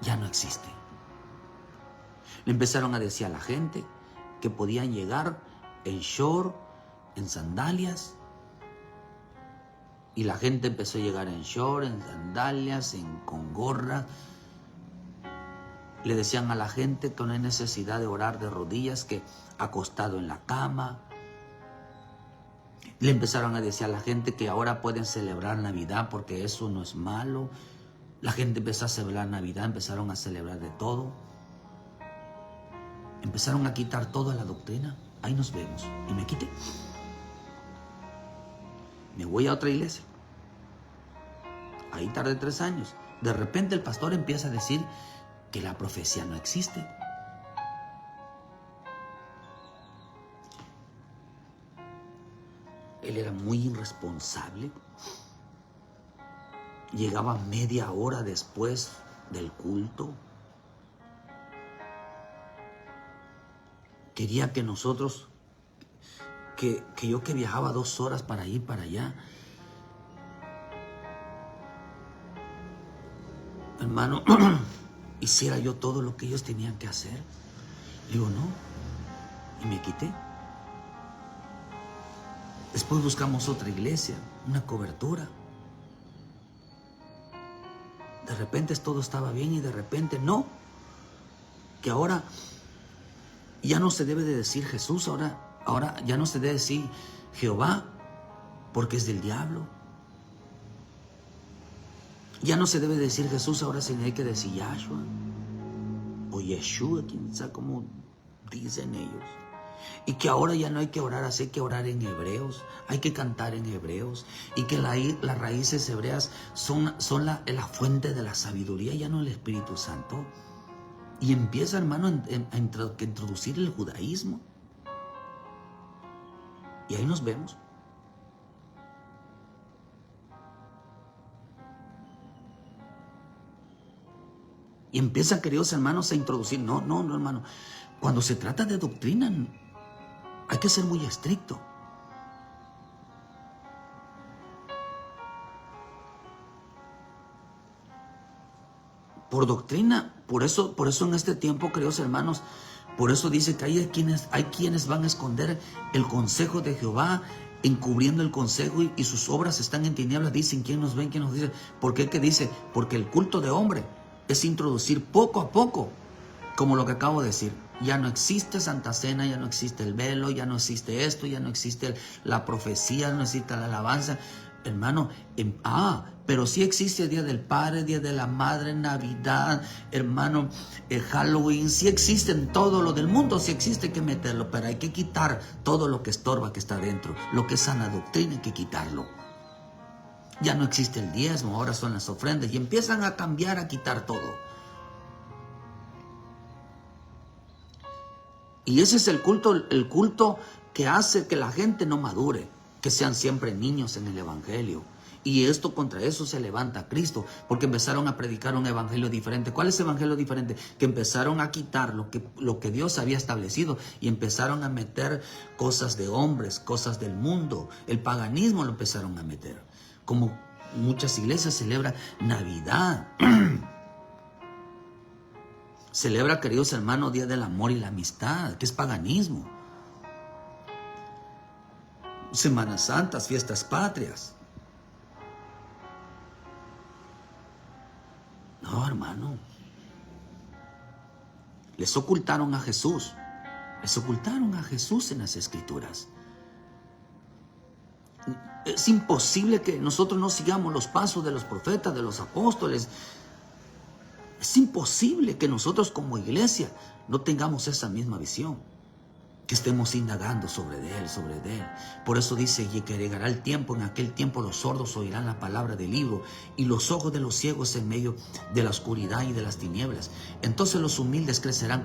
ya no existe. Le empezaron a decir a la gente que podían llegar en short, en sandalias. Y la gente empezó a llegar en short, en sandalias, con gorra. Le decían a la gente que no hay necesidad de orar de rodillas, que acostado en la cama. Le empezaron a decir a la gente que ahora pueden celebrar Navidad porque eso no es malo. La gente empezó a celebrar Navidad, empezaron a celebrar de todo. Empezaron a quitar toda la doctrina. Ahí nos vemos. Y me quité. Me voy a otra iglesia. Ahí tardé 3 años. De repente el pastor empieza a decir que la profecía no existe. Él era muy irresponsable. Llegaba media hora después del culto. Quería que nosotros, que yo que viajaba 2 horas para ir para allá, hermano, hiciera yo todo lo que ellos tenían que hacer. Digo, no. Y me quité. Después buscamos otra iglesia, una cobertura. De repente todo estaba bien y de repente no. Que ahora ya no se debe de decir Jesús, ahora ya no se debe decir Jehová, porque es del diablo. Ya no se debe decir Jesús, ahora se hay que decir Yahshua o Yeshua, quién sabe cómo dicen ellos. Y que ahora ya no hay que orar así, hay que orar en hebreos, hay que cantar en hebreos. Y que las raíces hebreas son la fuente de la sabiduría, ya no el Espíritu Santo. Y empieza, hermano, a introducir el judaísmo. Y ahí nos vemos. Y empiezan, queridos hermanos, a introducir. No, hermano. Cuando se trata de doctrina, hay que ser muy estricto. Por doctrina, por eso en este tiempo, queridos hermanos, por eso dice que hay quienes van a esconder el consejo de Jehová, encubriendo el consejo y sus obras están en tinieblas. Dicen, ¿quién nos ven? ¿Quién nos dice? ¿Por qué? ¿Qué dice? Porque el culto de hombre es introducir poco a poco, como lo que acabo de decir. Ya no existe Santa Cena, ya no existe el velo, ya no existe esto, ya no existe la profecía, no existe la alabanza. Hermano, pero sí existe el Día del Padre, Día de la Madre, Navidad, hermano, Halloween, sí existen todo lo del mundo, sí existe, hay que meterlo, pero hay que quitar todo lo que estorba que está dentro, lo que es sana doctrina, hay que quitarlo. Ya no existe el diezmo, ahora son las ofrendas y empiezan a cambiar, a quitar todo. Y ese es el culto que hace que la gente no madure, que sean siempre niños en el evangelio. Y esto, contra eso se levanta Cristo, porque empezaron a predicar un evangelio diferente. ¿Cuál es el evangelio diferente? Que empezaron a quitar lo que Dios había establecido y empezaron a meter cosas de hombres, cosas del mundo. El paganismo lo empezaron a meter. Como muchas iglesias celebran Navidad. Celebra, queridos hermanos, Día del Amor y la Amistad, que es paganismo. Semanas Santas, fiestas patrias. No, hermano. Les ocultaron a Jesús. Les ocultaron a Jesús en las Escrituras. Es imposible que nosotros no sigamos los pasos de los profetas, de los apóstoles. Es imposible que nosotros como iglesia no tengamos esa misma visión, que estemos indagando sobre él. Por eso dice, y que llegará el tiempo, en aquel tiempo los sordos oirán la palabra del libro y los ojos de los ciegos en medio de la oscuridad y de las tinieblas. Entonces los humildes crecerán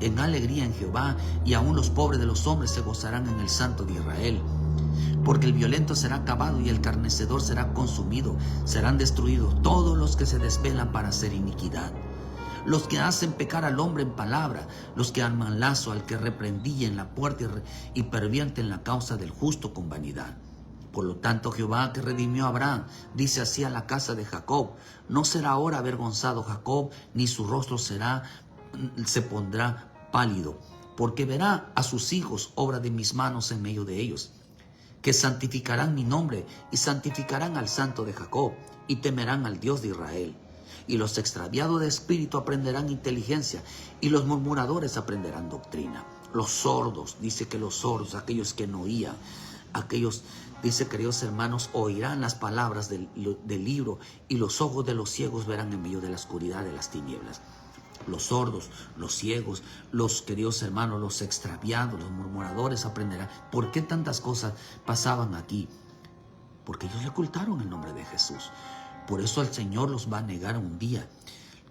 en alegría en Jehová, y aún los pobres de los hombres se gozarán en el Santo de Israel. Porque el violento será acabado y el carnecedor será consumido. Serán destruidos todos los que se desvelan para hacer iniquidad. Los que hacen pecar al hombre en palabra, los que arman lazo al que reprendía en la puerta y pervierten la causa del justo con vanidad. Por lo tanto, Jehová, que redimió a Abraham, dice así a la casa de Jacob: no será ahora avergonzado Jacob, ni su rostro se pondrá pálido, porque verá a sus hijos, obra de mis manos en medio de ellos, que santificarán mi nombre y santificarán al Santo de Jacob y temerán al Dios de Israel. Y los extraviados de espíritu aprenderán inteligencia y los murmuradores aprenderán doctrina. Los sordos, dice que los sordos, aquellos que no oían, aquellos, dice, queridos hermanos, oirán las palabras del libro, y los ojos de los ciegos verán en medio de la oscuridad de las tinieblas. Los sordos, los ciegos, los queridos hermanos, los extraviados, los murmuradores aprenderán. ¿Por qué tantas cosas pasaban aquí? Porque ellos le ocultaron el nombre de Jesús. Por eso el Señor los va a negar un día.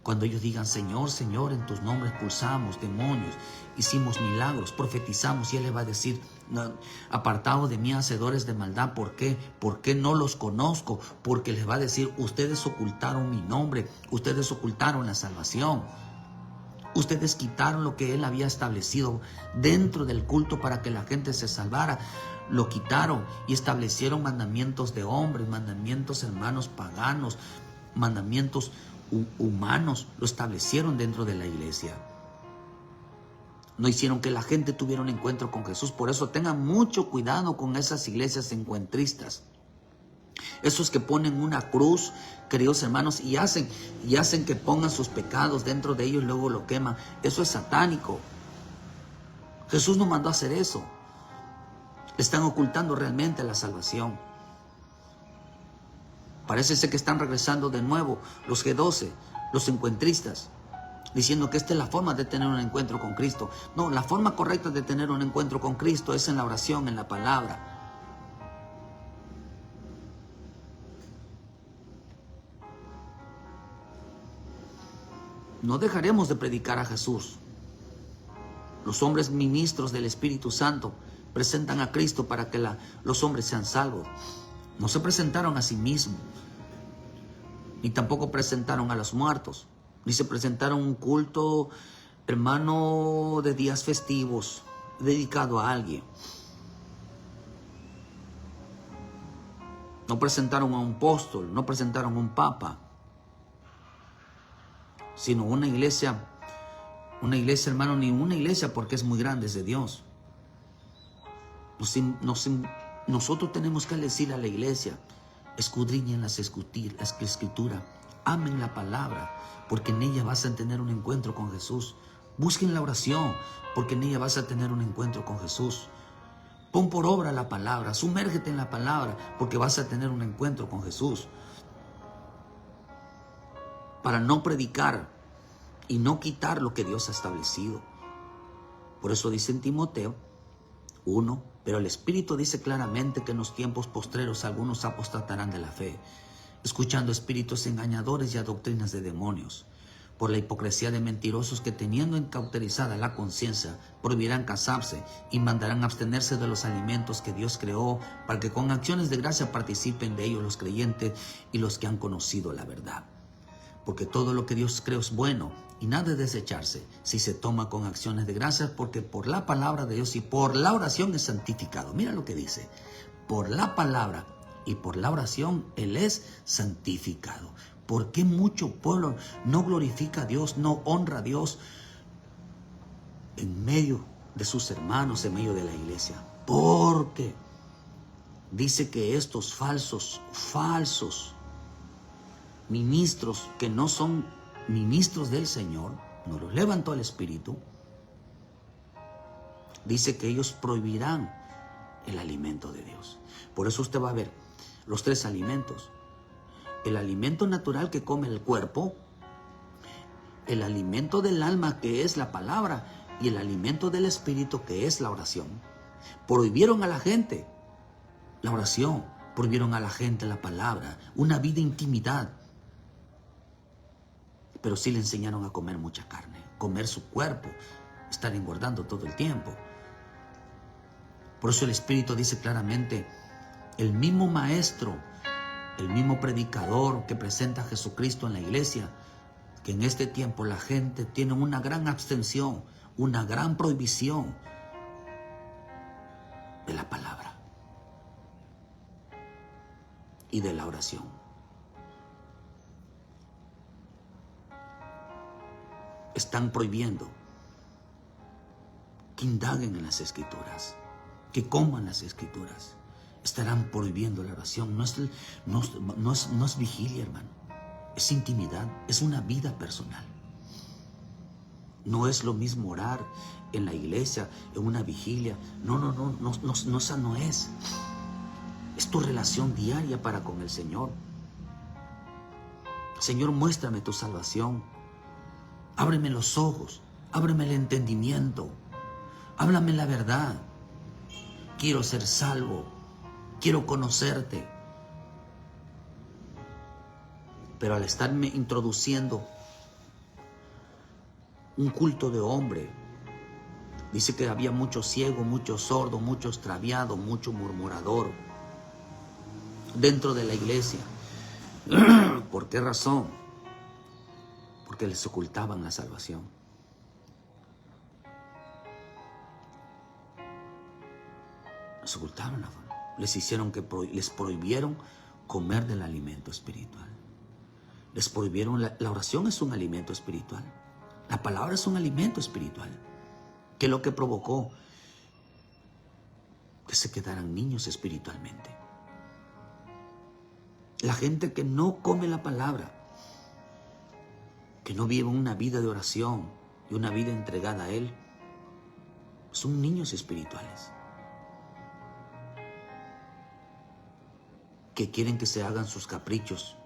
Cuando ellos digan: Señor, Señor, en tus nombres expulsamos demonios, hicimos milagros, profetizamos, y Él le va a decir: apartados de mí, hacedores de maldad. ¿Por qué? Porque no los conozco. Porque les va a decir: ustedes ocultaron mi nombre, ustedes ocultaron la salvación. Ustedes quitaron lo que Él había establecido dentro del culto para que la gente se salvara. Lo quitaron y establecieron mandamientos de hombres, mandamientos, hermanos, paganos, mandamientos humanos. Lo establecieron dentro de la iglesia. No hicieron que la gente tuviera un encuentro con Jesús. Por eso tengan mucho cuidado con esas iglesias encuentristas. Esos que ponen una cruz, queridos hermanos, y hacen que pongan sus pecados dentro de ellos y luego lo queman. Eso es satánico. Jesús no mandó a hacer eso. Están ocultando realmente la salvación. Parece ser que están regresando de nuevo los G12, los encuentristas, diciendo que esta es la forma de tener un encuentro con Cristo. No, la forma correcta de tener un encuentro con Cristo es en la oración, en la palabra. No dejaremos de predicar a Jesús. Los hombres ministros del Espíritu Santo presentan a Cristo para que los hombres sean salvos. No se presentaron a sí mismos, ni tampoco presentaron a los muertos, ni se presentaron un culto, hermano, de días festivos dedicado a alguien. No presentaron a un apóstol, no presentaron a un papa, sino una iglesia, hermano, ni una iglesia, porque es muy grande, es de Dios. Nosotros tenemos que decir a la iglesia: escudriñen las escrituras, amen la palabra, porque en ella vas a tener un encuentro con Jesús. Busquen la oración, porque en ella vas a tener un encuentro con Jesús. Pon por obra la palabra, sumérgete en la palabra, porque vas a tener un encuentro con Jesús. Para no predicar y no quitar lo que Dios ha establecido. Por eso dice en Timoteo 1, Pero el Espíritu dice claramente que en los tiempos postreros algunos apostatarán de la fe, escuchando espíritus engañadores y a doctrinas de demonios, por la hipocresía de mentirosos que, teniendo encauterizada la conciencia, prohibirán casarse y mandarán abstenerse de los alimentos que Dios creó, para que con acciones de gracia participen de ellos los creyentes y los que han conocido la verdad. Porque todo lo que Dios creó es bueno y nada de desecharse si se toma con acciones de gracias, porque por la palabra de Dios y por la oración es santificado. Mira lo que dice: por la palabra y por la oración Él es santificado. ¿Por qué mucho pueblo no glorifica a Dios, no honra a Dios en medio de sus hermanos, en medio de la iglesia? Porque dice que estos falsos ministros, que no son ministros del Señor, no los levantó el Espíritu, dice que ellos prohibirán el alimento de Dios. Por eso usted va a ver los 3 alimentos: el alimento natural que come el cuerpo, el alimento del alma que es la palabra, y el alimento del espíritu que es la oración. Prohibieron a la gente la oración, prohibieron a la gente la palabra, una vida de intimidad. Pero sí le enseñaron a comer mucha carne, comer su cuerpo, estar engordando todo el tiempo. Por eso el Espíritu dice claramente: el mismo maestro, el mismo predicador que presenta a Jesucristo en la iglesia, que en este tiempo la gente tiene una gran abstención, una gran prohibición de la palabra y de la oración. Están prohibiendo que indaguen en las Escrituras, que coman las Escrituras. Estarán prohibiendo la oración. No es vigilia, hermano. Es intimidad, es una vida personal. No es lo mismo orar en la iglesia, en una vigilia. No, esa no es. Es tu relación diaria para con el Señor. Señor, muéstrame tu salvación. Ábreme los ojos, ábreme el entendimiento, háblame la verdad. Quiero ser salvo, quiero conocerte. Pero al estarme introduciendo un culto de hombre, dice que había mucho ciego, mucho sordo, mucho extraviado, mucho murmurador dentro de la iglesia. ¿Por qué razón? Porque les ocultaban la salvación. Les ocultaron la salvación. Les prohibieron comer del alimento espiritual. Les prohibieron, la oración es un alimento espiritual. La palabra es un alimento espiritual. ¿Qué es lo que provocó? Que se quedaran niños espiritualmente. La gente que no come la palabra, que no vive una vida de oración y una vida entregada a Él, son niños espirituales que quieren que se hagan sus caprichos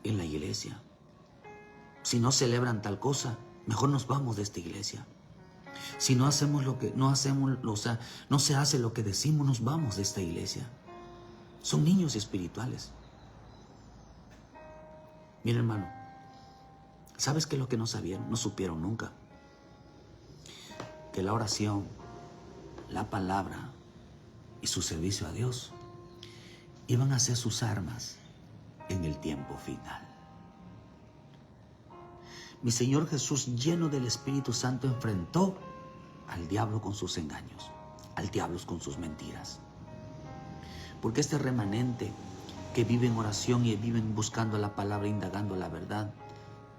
en la iglesia. Si no celebran tal cosa, mejor nos vamos de esta iglesia. Si no hacemos no se hace lo que decimos, nos vamos de esta iglesia. Son niños espirituales. Mira, hermano, ¿sabes qué es lo que no sabían? No supieron nunca. Que la oración, la palabra y su servicio a Dios iban a ser sus armas en el tiempo final. Mi Señor Jesús, lleno del Espíritu Santo, enfrentó al diablo con sus engaños, al diablo con sus mentiras. Porque este remanente que vive en oración y viven buscando la palabra, indagando la verdad,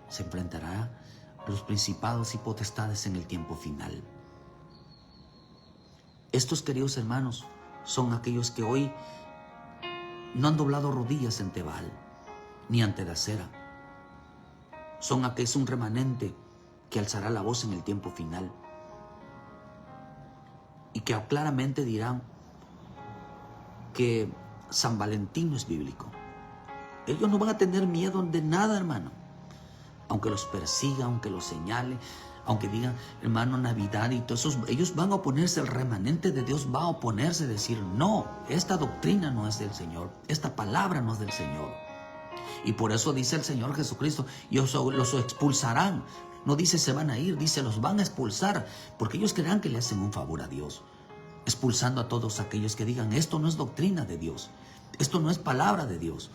se enfrentará a los principados y potestades en el tiempo final. Estos, queridos hermanos, son aquellos que hoy no han doblado rodillas ante Baal, ni ante Acera. Es un remanente que alzará la voz en el tiempo final y que claramente dirán que San Valentín no es bíblico. Ellos no van a tener miedo de nada, hermano. Aunque los persiga, aunque los señale, Aunque digan, hermano, Navidad y todo eso, ellos van a oponerse, el remanente de Dios va a oponerse, decir, no, esta doctrina no es del Señor, esta palabra no es del Señor. Y por eso dice el Señor Jesucristo, y los expulsarán. No dice se van a ir, dice los van a expulsar, porque ellos creerán que le hacen un favor a Dios, expulsando a todos aquellos que digan, esto no es doctrina de Dios, esto no es palabra de Dios.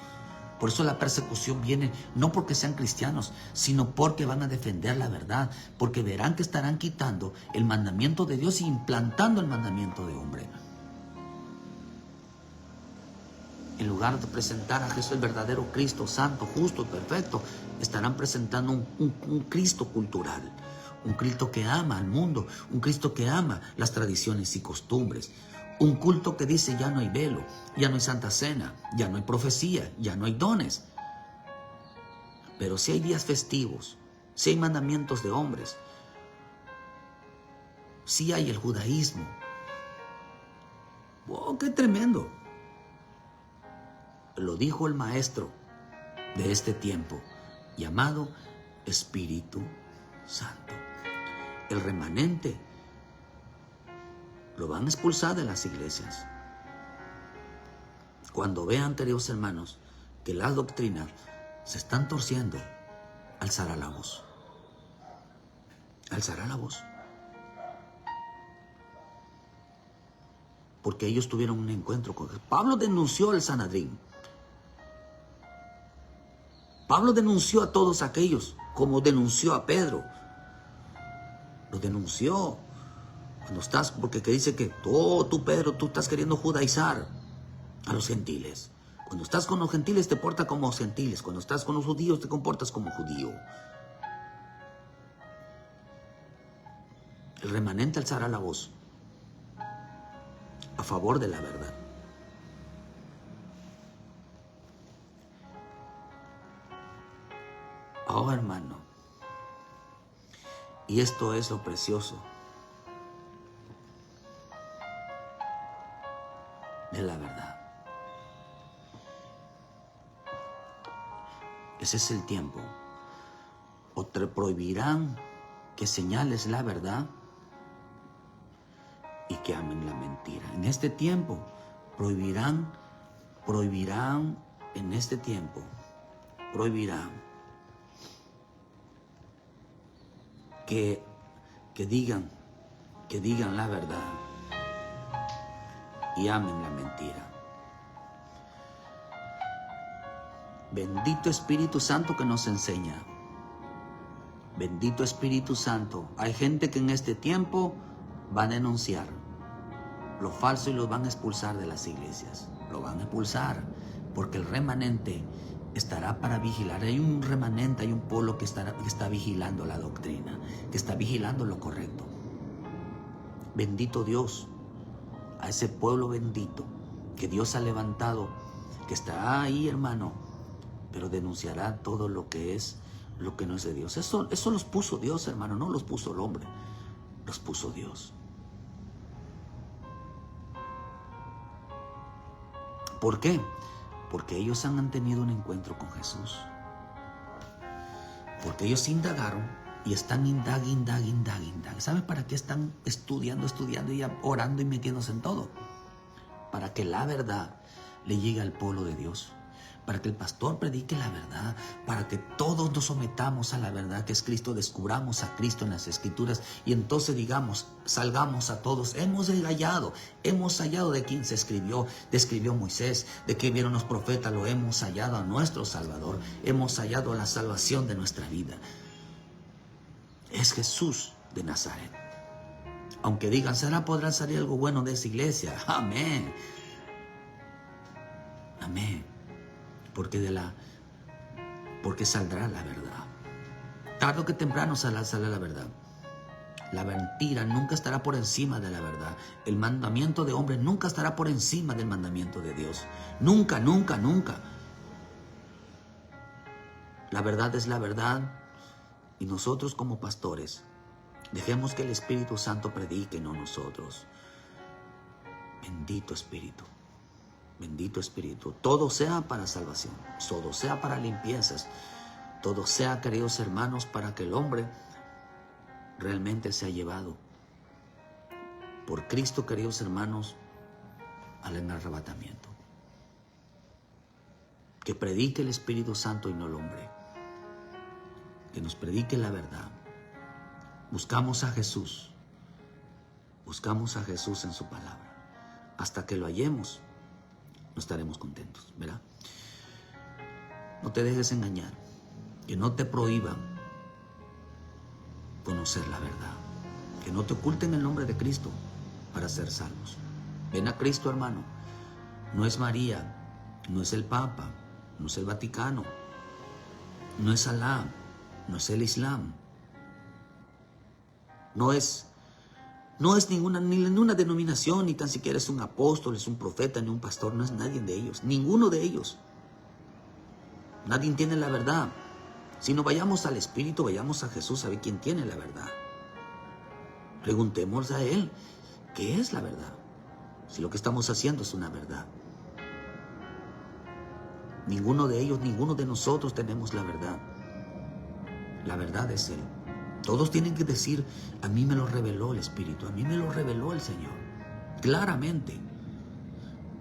Por eso la persecución viene no porque sean cristianos, sino porque van a defender la verdad, porque verán que estarán quitando el mandamiento de Dios e implantando el mandamiento de hombre. En lugar de presentar a Jesús, el verdadero Cristo, santo, justo y perfecto, estarán presentando un Cristo cultural, un Cristo que ama al mundo, un Cristo que ama las tradiciones y costumbres. Un culto que dice ya no hay velo, ya no hay santa cena, ya no hay profecía, ya no hay dones. Pero sí hay días festivos, sí hay mandamientos de hombres, sí hay el judaísmo. ¡Wow, qué tremendo! Lo dijo el maestro de este tiempo, llamado Espíritu Santo. El remanente lo van a expulsar de las iglesias. Cuando vean, queridos hermanos, que las doctrinas se están torciendo, alzará la voz. Alzará la voz. Porque ellos tuvieron un encuentro con Jesús. Pablo denunció el Sanedrín. Pablo denunció a todos aquellos, como denunció a Pedro. Lo denunció. Cuando estás, porque dice que tú, Pedro, tú estás queriendo judaizar a los gentiles. Cuando estás con los gentiles te portas como gentiles. Cuando estás con los judíos te comportas como judío. El remanente alzará la voz a favor de la verdad. Oh, hermano. Y esto es lo precioso de la verdad. Ese es el tiempo. O te prohibirán que señales la verdad y que amen la mentira. En este tiempo prohibirán en este tiempo, prohibirán que digan la verdad y amen la mentira. Bendito Espíritu Santo que nos enseña. Bendito Espíritu Santo. Hay gente que en este tiempo va a denunciar lo falso y los van a expulsar de las iglesias. Lo van a expulsar porque el remanente estará para vigilar. Hay un remanente, hay un pueblo que está vigilando la doctrina, que está vigilando lo correcto. Bendito Dios, a ese pueblo bendito que Dios ha levantado, que está ahí, hermano, pero denunciará todo lo que es, lo que no es de Dios. Eso los puso Dios, hermano, no los puso el hombre, los puso Dios. ¿Por qué? Porque ellos han tenido un encuentro con Jesús. Porque ellos indagaron y están indagando. ¿Saben para qué están estudiando y orando y metiéndose en todo? Para que la verdad le llegue al pueblo de Dios. Para que el pastor predique la verdad, para que todos nos sometamos a la verdad que es Cristo, descubramos a Cristo en las Escrituras y entonces digamos, salgamos a todos, hemos hallado de quien se describió Moisés, de que vieron los profetas, lo hemos hallado a nuestro Salvador, hemos hallado la salvación de nuestra vida. Es Jesús de Nazaret. Aunque digan, podrá salir algo bueno de esa iglesia. Amén. Amén. Porque saldrá la verdad. Tarde o que temprano saldrá la verdad. La mentira nunca estará por encima de la verdad. El mandamiento de hombre nunca estará por encima del mandamiento de Dios. Nunca, nunca, nunca. La verdad es la verdad. Y nosotros como pastores, dejemos que el Espíritu Santo predique, no nosotros. Bendito Espíritu. Bendito Espíritu, todo sea para salvación, todo sea para limpiezas, todo sea, queridos hermanos, para que el hombre realmente se ha llevado por Cristo, queridos hermanos, al arrebatamiento. Que predique el Espíritu Santo y no el hombre. Que nos predique la verdad. Buscamos a Jesús. Buscamos a Jesús en su palabra. Hasta que lo hallemos, no estaremos contentos, ¿verdad? No te dejes engañar. Que no te prohíban conocer la verdad. Que no te oculten el nombre de Cristo para ser salvos. Ven a Cristo, hermano. No es María, no es el Papa, no es el Vaticano, no es Alá, no es el Islam. No es ninguna denominación, ni tan siquiera es un apóstol, es un profeta, ni un pastor, no es nadie de ellos, ninguno de ellos. Nadie tiene la verdad. Si no vayamos al Espíritu, vayamos a Jesús a ver quién tiene la verdad. Preguntemos a Él, ¿qué es la verdad? Si lo que estamos haciendo es una verdad. Ninguno de ellos, ninguno de nosotros tenemos la verdad. La verdad es Él. Todos tienen que decir, a mí me lo reveló el Espíritu, a mí me lo reveló el Señor. Claramente.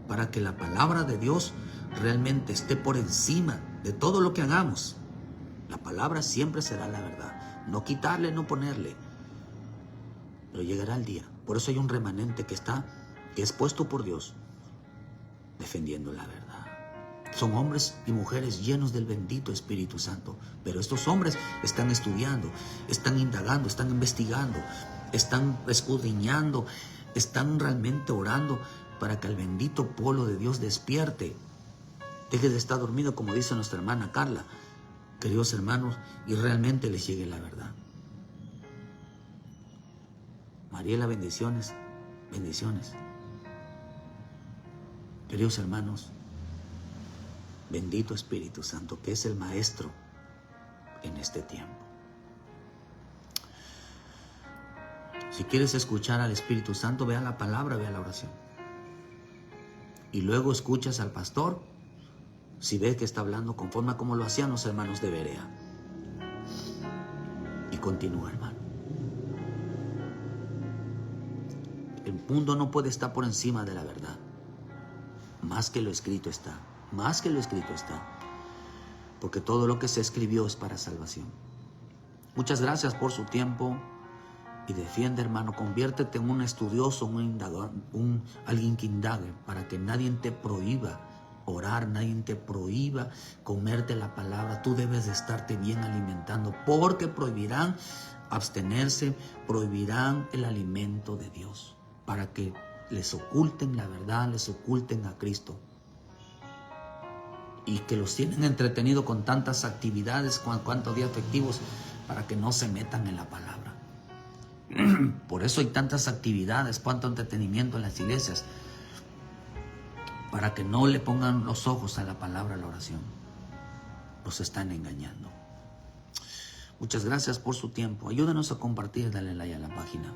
Para que la palabra de Dios realmente esté por encima de todo lo que hagamos. La palabra siempre será la verdad. No quitarle, no ponerle. Pero llegará el día. Por eso hay un remanente que es puesto por Dios defendiendo la verdad. Son hombres y mujeres llenos del bendito Espíritu Santo. Pero estos hombres están estudiando, están indagando, están investigando, están escudriñando, están realmente orando para que el bendito pueblo de Dios despierte. Deje de estar dormido, como dice nuestra hermana Carla, queridos hermanos, y realmente les llegue la verdad. Mariela, bendiciones, bendiciones. Queridos hermanos, bendito Espíritu Santo, que es el Maestro en este tiempo. Si quieres escuchar al Espíritu Santo, ve a la palabra, ve a la oración. Y luego escuchas al pastor, si ves que está hablando conforme a como lo hacían los hermanos de Berea. Y continúa, hermano. El mundo no puede estar por encima de la verdad. Más que lo escrito está. Más que lo escrito está. Porque todo lo que se escribió es para salvación. Muchas gracias por su tiempo. Y defiende, hermano, conviértete en un estudioso, un indagador, alguien que indague, para que nadie te prohíba orar, nadie te prohíba comerte la palabra. Tú debes de estarte bien alimentando, porque prohibirán abstenerse, prohibirán el alimento de Dios, para que les oculten la verdad, les oculten a Cristo. Y que los tienen entretenidos con tantas actividades, cuantos días efectivos, para que no se metan en la palabra. Por eso hay tantas actividades, cuánto entretenimiento en las iglesias, para que no le pongan los ojos a la palabra, a la oración. Los están engañando. Muchas gracias por su tiempo. Ayúdanos a compartir, dale like a la página.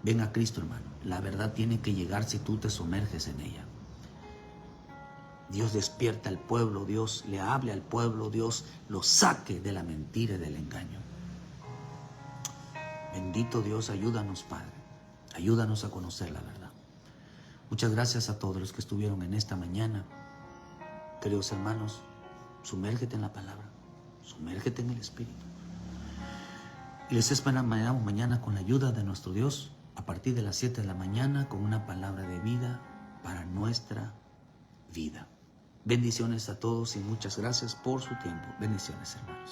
Ven a Cristo, hermano. La verdad tiene que llegar si tú te sumerges en ella. Dios despierta al pueblo, Dios le hable al pueblo, Dios lo saque de la mentira y del engaño. Bendito Dios, ayúdanos, Padre. Ayúdanos a conocer la verdad. Muchas gracias a todos los que estuvieron en esta mañana. Queridos hermanos, sumérgete en la palabra. Sumérgete en el Espíritu. Y les esperamos mañana con la ayuda de nuestro Dios a partir de las 7 de la mañana con una palabra de vida para nuestra vida. Bendiciones a todos y muchas gracias por su tiempo. Bendiciones, hermanos.